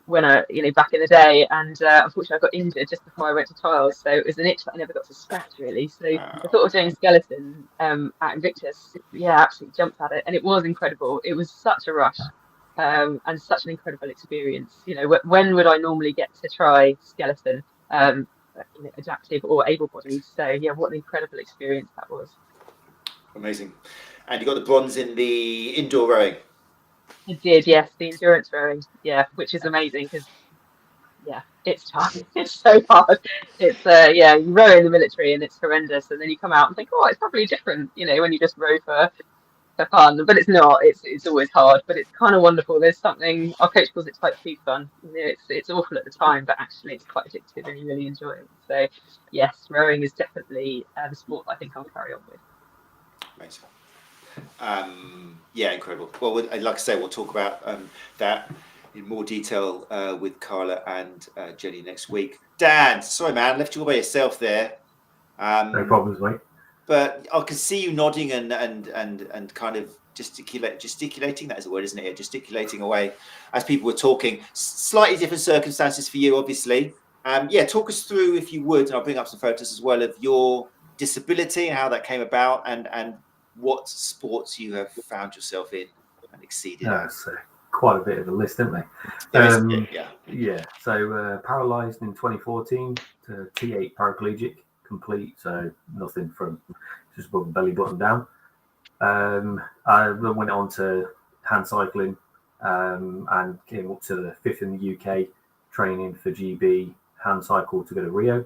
when back in the day, and unfortunately I got injured just before I went to trials, so it was an itch that I never got to scratch, really. So the thought of doing skeleton at Invictus, absolutely jumped at it, and it was incredible. It was such a rush. And such an incredible experience. When would I normally get to try skeleton, adaptive or able-bodied? So yeah, what an incredible experience that was. Amazing. And you got the bronze in the indoor rowing. I did, yes, the endurance rowing, which is amazing because it's tough. It's so hard. It's you row in the military and it's horrendous, and then you come out and think, oh, it's probably different, when you just row for fun, but it's not. It's always hard, but it's kind of wonderful. There's something, our coach calls it type 2 fun. It's awful at the time, but actually it's quite addictive and you really enjoy it. So yes, rowing is definitely the sport I think I'll carry on with. Amazing. Yeah, incredible. Well, like I say, we'll talk about that in more detail with Carla and Jenny next week. Dan, sorry, man, left you all by yourself there. No problems, mate. But I can see you nodding and kind of gesticulating. That is a word, isn't it? Gesticulating away as people were talking. Slightly different circumstances for you, obviously. Yeah, talk us through, if you would, and I'll bring up some photos as well of your disability and how that came about, and what sports you have found yourself in and exceeded at. That's quite a bit of a list, isn't Yeah. Yeah. So paralysed in 2014 to T8 paraplegic complete. So nothing from just above the belly button down. I went on to hand cycling and came up to the 5th in the UK, training for GB hand cycle to go to Rio.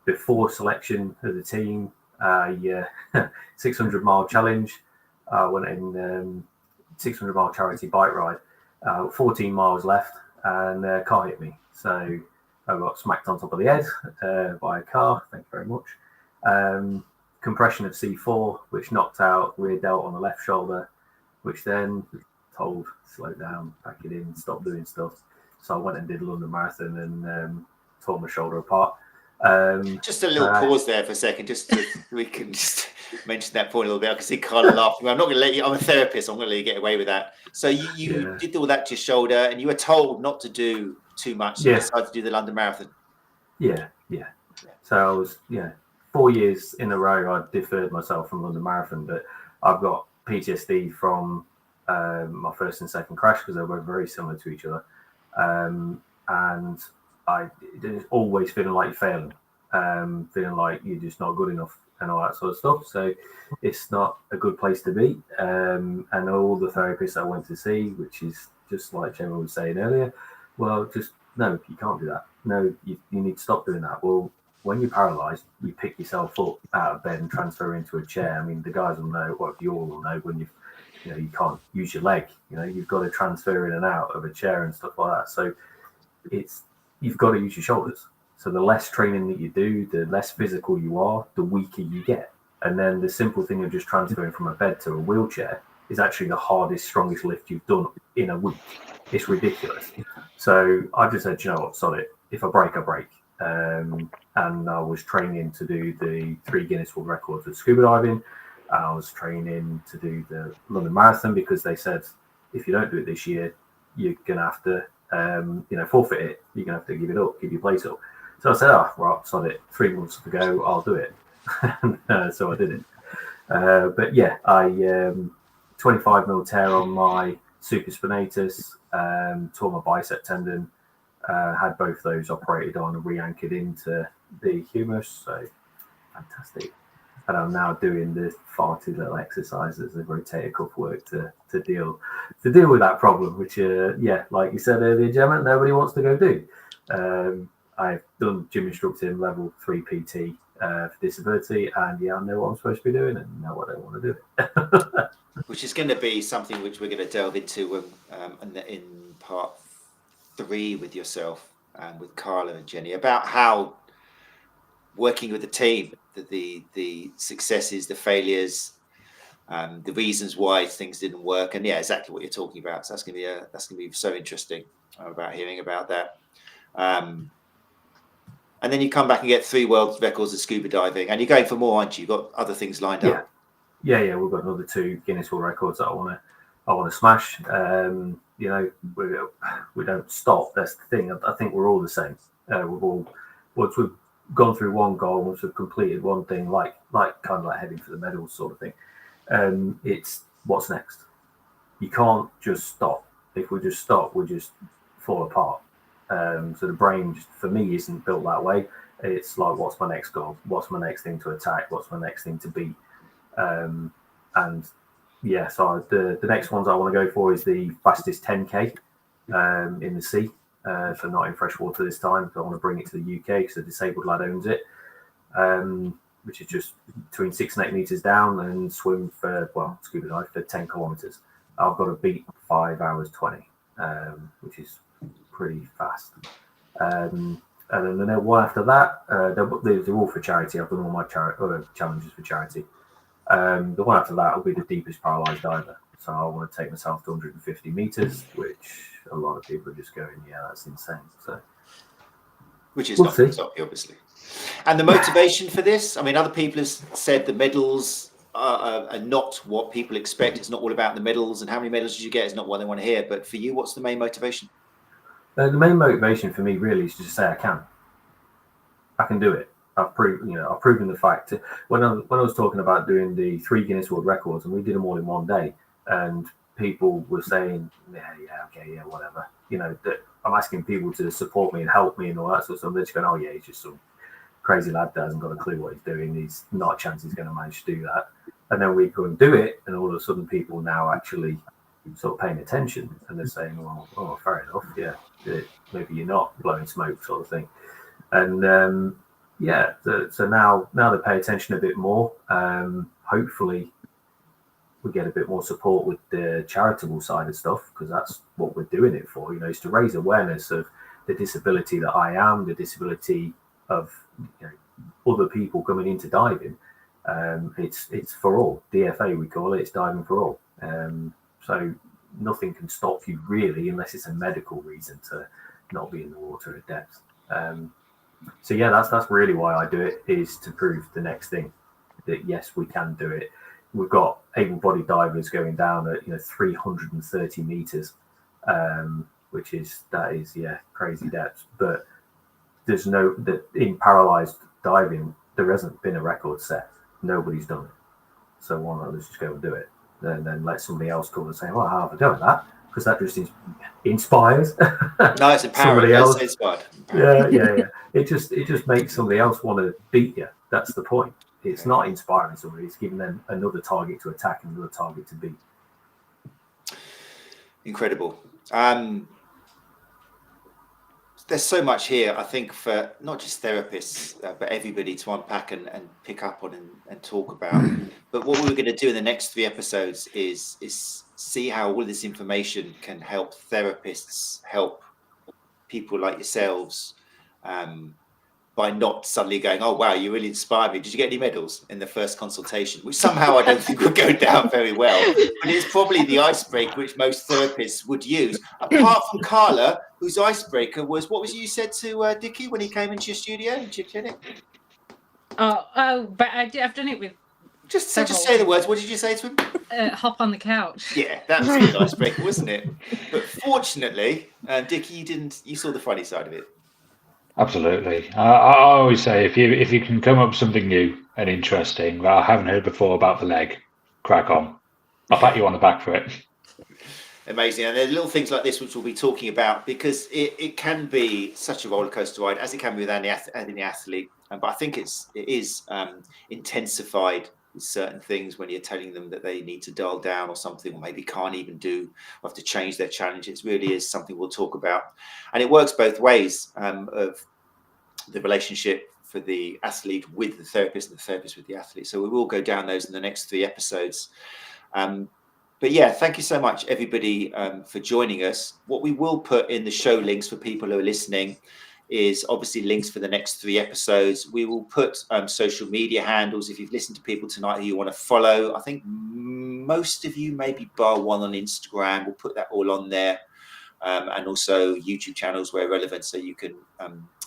Before selection of the team, 600-mile challenge. I went in 600-mile charity bike ride. 14 miles left, and a car hit me. So I got smacked on top of the head by a car. Thank you very much. Compression of C4, which knocked out rear delt on the left shoulder, which then told slow down, pack it in, stop doing stuff. So I went and did a London Marathon and tore my shoulder apart. Just a little pause there for a second, just so we can just mention that point a little bit. I can see Carla laughing. I'm not going to let you. I'm a therapist. I'm going to let you get away with that. So you did all that to your shoulder, and you were told not to do too much. So you decided to do the London Marathon. Yeah. So I was 4 years in a row. I deferred myself from London Marathon, but I've got PTSD from my first and second crash because they were very similar to each other, and I always feeling like you're failing, feeling like you're just not good enough and all that sort of stuff. So it's not a good place to be. And all the therapists I went to see, which is just like Gemma was saying earlier, well, just no, you can't do that. No, you need to stop doing that. Well, when you're paralysed, you pick yourself up out of bed and transfer into a chair. I mean, the guys will know, well, you all will know when you can't use your leg. You've got to transfer in and out of a chair and stuff like that. So you've got to use your shoulders. So the less training that you do, the less physical you are, the weaker you get. And then the simple thing of just transferring from a bed to a wheelchair is actually the hardest, strongest lift you've done in a week. It's ridiculous. So I just said, you know what, sod it. If I break, I break. And I was training to do the 3 Guinness World Records of scuba diving. I was training to do the London Marathon because they said, if you don't do it this year, you're going to have to forfeit it. You're going to have to give it up, give your place up. So I said, right, sod it. 3 months to go, I'll do it. So I did it. But yeah, I 25 mil tear on my supraspinatus, tore my bicep tendon, had both those operated on and re-anchored into the humerus. So fantastic. And I'm now doing the far too little exercises of rotator cuff work to deal with that problem, which like you said earlier, Gemma, nobody wants to go do. I've done gym instructing level 3 PT for disability, and I know what I'm supposed to be doing, and know what I don't want to do it. Which is going to be something which we're going to delve into in part 3 with yourself and with Carla and Jenny, about how working with the team, the successes, the failures, the reasons why things didn't work, and exactly what you're talking about. So that's going to be so interesting about hearing about that. And then you come back and get 3 world records of scuba diving, and you're going for more, aren't you? You've got other things lined up. Yeah. We've got another 2 Guinness World Records that I want to smash. We don't stop. That's the thing. I think we're all the same. Once we've gone through one goal, once we've completed one thing, like kind of like heading for the medals sort of thing. It's what's next. You can't just stop. If we just stop, we just fall apart. So the brain, just, for me, isn't built that way. It's like, what's my next goal? What's my next thing to attack? What's my next thing to beat? So the next ones I want to go for is the fastest 10K in the sea. So not in freshwater this time. So I want to bring it to the UK because a disabled lad owns it, which is just between 6 and 8 meters down and swim scuba dive for 10 kilometers. I've got to beat 5 hours 20, which is pretty fast. And then the one after that, they're all for charity. I've done all my challenges for charity. The one after that will be the deepest paralysed diver. So I want to take myself to 150 meters, which a lot of people are just going, yeah, that's insane. So, which is not going to stop you, obviously. And the motivation for this, I mean, other people have said the medals are not what people expect. It's not all about the medals, and how many medals did you get is not what they want to hear. But for you, what's the main motivation? The main motivation for me really is to just say I can do it. I've proven the fact. When I was talking about doing the 3 Guinness World Records, and we did them all in one day, and people were saying, yeah, whatever. That I'm asking people to support me and help me and all that sort of stuff. They're just going, oh yeah, he's just some crazy lad that hasn't got a clue what he's doing. He's not a chance he's going to manage to do that. And then we go and do it, and all of a sudden people now actually sort of paying attention, and they're saying, well, oh, fair enough, yeah, maybe you're not blowing smoke, sort of thing. And so now they pay attention a bit more. Hopefully we get a bit more support with the charitable side of stuff, because that's what we're doing it for, is to raise awareness of the disability that I am, the disability of other people coming into diving. It's for all. DFA, we call it. It's diving for all. So nothing can stop you really, unless it's a medical reason to not be in the water at depth. So yeah, that's really why I do it, is to prove the next thing, that yes, we can do it. We've got able-bodied divers going down at 330 meters, which is crazy depths. But there's in paralysed diving, there hasn't been a record set. Nobody's done it. So why not let's just go and do it, and then let somebody else come and say, well, how have I done that? Because that just inspires. No, it's empowering. Somebody else. Inspired. Yeah. It just makes somebody else want to beat you. That's the point. It's not inspiring somebody. It's giving them another target to attack and another target to beat. Incredible. There's so much here, I think, for not just therapists, but everybody to unpack and pick up on and talk about. But what we're going to do in the next 3 episodes is see how all this information can help therapists help people like yourselves, by not suddenly going, oh, wow, you really inspired me. Did you get any medals in the first consultation? Which somehow I don't think would go down very well. But it's probably the icebreaker which most therapists would use. Apart from Carla, whose icebreaker was, what was you said to Dickie when he came into your studio, into your clinic? Oh, but I've done it with... Just say the words. What did you say to him? Hop on the couch. Yeah, that was a good icebreaker, wasn't it? But fortunately, Dickie, you saw the funny side of it. Absolutely. I always say, if you can come up with something new and interesting that I haven't heard before about the leg, crack on. I'll pat you on the back for it. Amazing. And there are little things like this which we'll be talking about, because it can be such a roller coaster ride, as it can be with any athlete. But I think it is intensified with certain things when you're telling them that they need to dial down or something, or maybe can't even do, or have to change their challenge. It really is something we'll talk about. And it works both ways, of the relationship for the athlete with the therapist and the therapist with the athlete. So we will go down those in the next 3 episodes. But yeah, thank you so much, everybody, for joining us. What we will put in the show links for people who are listening is obviously links for the next 3 episodes. We will put social media handles if you've listened to people tonight who you want to follow. I think most of you, maybe bar one on Instagram, we'll put that all on there. And also YouTube channels where relevant, so you can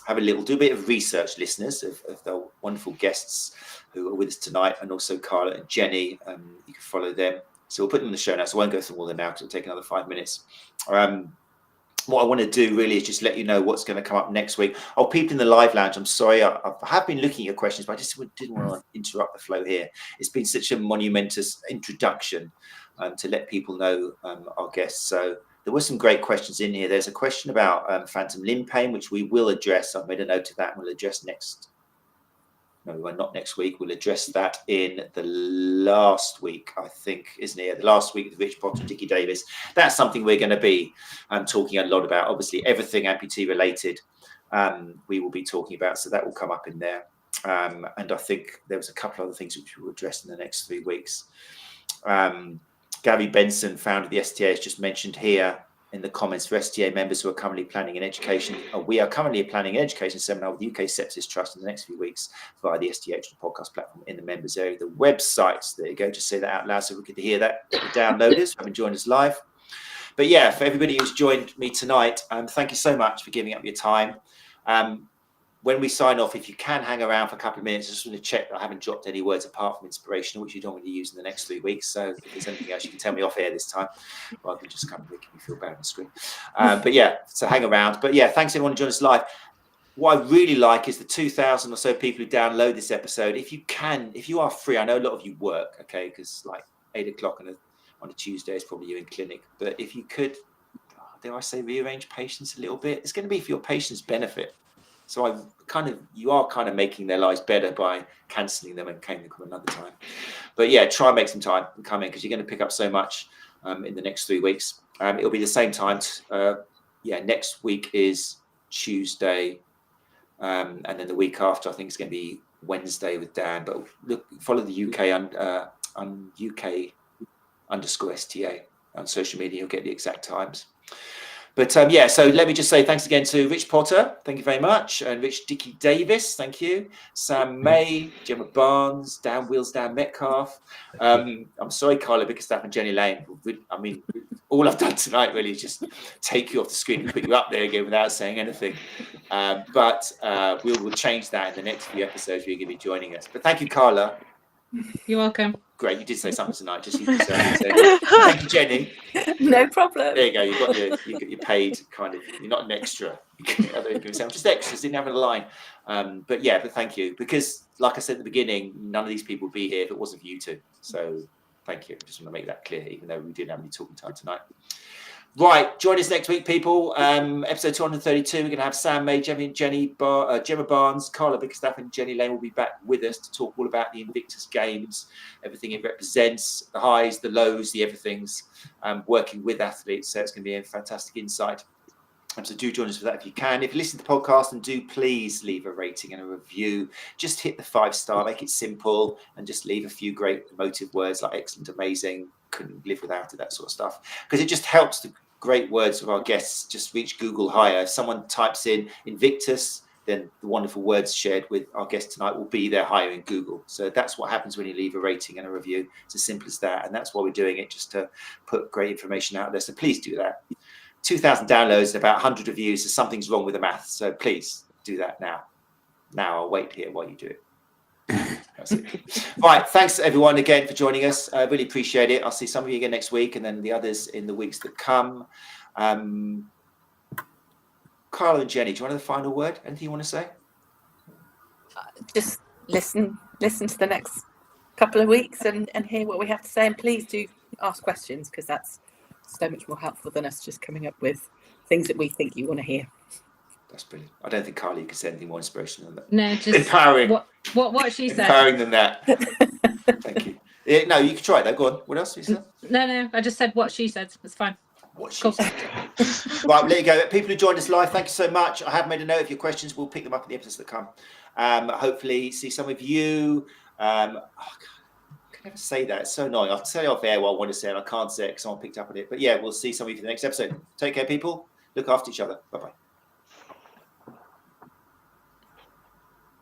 do a bit of research, listeners, of the wonderful guests who are with us tonight, and also Carla and Jenny. You can follow them. So we'll put them in the show notes. I won't go through all of them now because it'll take another 5 minutes. What I want to do really is just let you know what's going to come up next week. Oh, people in the live lounge, I'm sorry. I have been looking at your questions, but I just didn't want to interrupt the flow here. It's been such a monumentous introduction to let people know our guests. So there were some great questions in here. There's a question about phantom limb pain, which we will address. I've made a note of that. We'll address not next week. We'll address that in the last week, I think, isn't it? The last week with R.Potter and Dickie Davies. That's something we're going to be talking a lot about. Obviously, everything amputee related, we will be talking about. So that will come up in there. And I think there was a couple of other things which we'll address in the next 3 weeks. Gary Benson, founder of the STA, has just mentioned here in the comments for STA members who are currently planning an education. We are currently planning an education seminar with the UK Sepsis Trust in the next few weeks via the SDH podcast platform in the members area. The websites, there you go, just say that out loud so we could hear that. The downloaders who haven't joined us live. But yeah, for everybody who's joined me tonight, thank you so much for giving up your time. When we sign off, if you can hang around for a couple of minutes, I just want to check that I haven't dropped any words apart from inspirational, which you don't want to use in the next 3 weeks. So if there's anything else, you can tell me off air this time, rather than just kind of making me feel bad on the screen. But yeah, so hang around. But yeah, thanks everyone who joined us live. What I really like is the 2,000 or so people who download this episode. If you can, if you are free, I know a lot of you work, okay, because like 8 o'clock on a Tuesday is probably you in clinic. But if you could, dare I say, rearrange patients a little bit, it's going to be for your patients' benefit. So you are kind of making their lives better by cancelling them and coming another time. But yeah, try and make some time and come in, because you're going to pick up so much in the next 3 weeks. It'll be the same time. Next week is Tuesday, and then the week after I think it's going to be Wednesday with Dan. But look, follow the UK_STA on social media. You'll get the exact times. But so let me just say thanks again to Rich Potter, thank you very much, and Rich Dicky Davis, thank you, S.May, G.Barnes, D.Metcalfe. I'm sorry, 𝐒𝐻𝐤𝐬𝐲 and Jenny Lane. I mean, all I've done tonight really is just take you off the screen and put you up there again without saying anything. But we'll change that in the next few episodes where you're going to be joining us. But thank you, Carla. You're welcome. Great, you did say something tonight. Just you so thank you, Jenny. No problem. There you go. You got your paid kind of. You're not an extra. I'm just extras. Didn't have a line. But thank you, because like I said at the beginning, none of these people would be here if it wasn't for you two. So thank you. Just want to make that clear, even though we didn't have any talking time tonight. Right, join us next week, people. Episode 232. We're going to have S.May, G.Barnes, 𝐒𝐻𝐤𝐬𝐲 and Jenny Lane will be back with us to talk all about the Invictus Games, everything it represents, the highs, the lows, the everythings, working with athletes. So it's going to be a fantastic insight. So do join us for that if you can. If you listen to the podcast, and do please leave a rating and a review. Just hit the 5-star, make it simple, and just leave a few great emotive words like excellent, amazing, couldn't live without it, that sort of stuff, because it just helps the great words of our guests just reach Google higher. If someone types in Invictus, then the wonderful words shared with our guest tonight will be there higher in Google. So that's what happens when you leave a rating and a review. It's as simple as that, and that's why we're doing it, just to put great information out there. So please do that. 2,000 downloads and about 100 reviews, so something's wrong with the math. So please do that now. I'll wait here while you do it. That's it. Right, thanks everyone again for joining us. I really appreciate it. I'll see some of you again next week, and then the others in the weeks that come. Carla and Jenny, do you want the final word? Anything you want to say? Just listen to the next couple of weeks and hear what we have to say, and please do ask questions, because that's so much more helpful than us just coming up with things that we think you want to hear. That's brilliant. I don't think Carly could say anything more inspirational than that. No, just empowering. What she said. Empowering than that. Thank you. Yeah, no, you can try that. Go on. What else you said? No, I just said what she said. It's fine. What she said. Right, there you go. People who joined us live, thank you so much. I have made a note of your questions. We'll pick them up in the episodes that come. Hopefully see some of you. I can never say that. It's so annoying. I'll tell you off air what I want to say, and I can't say it because someone picked up on it. But yeah, we'll see some of you for the next episode. Take care, people. Look after each other. Bye-bye.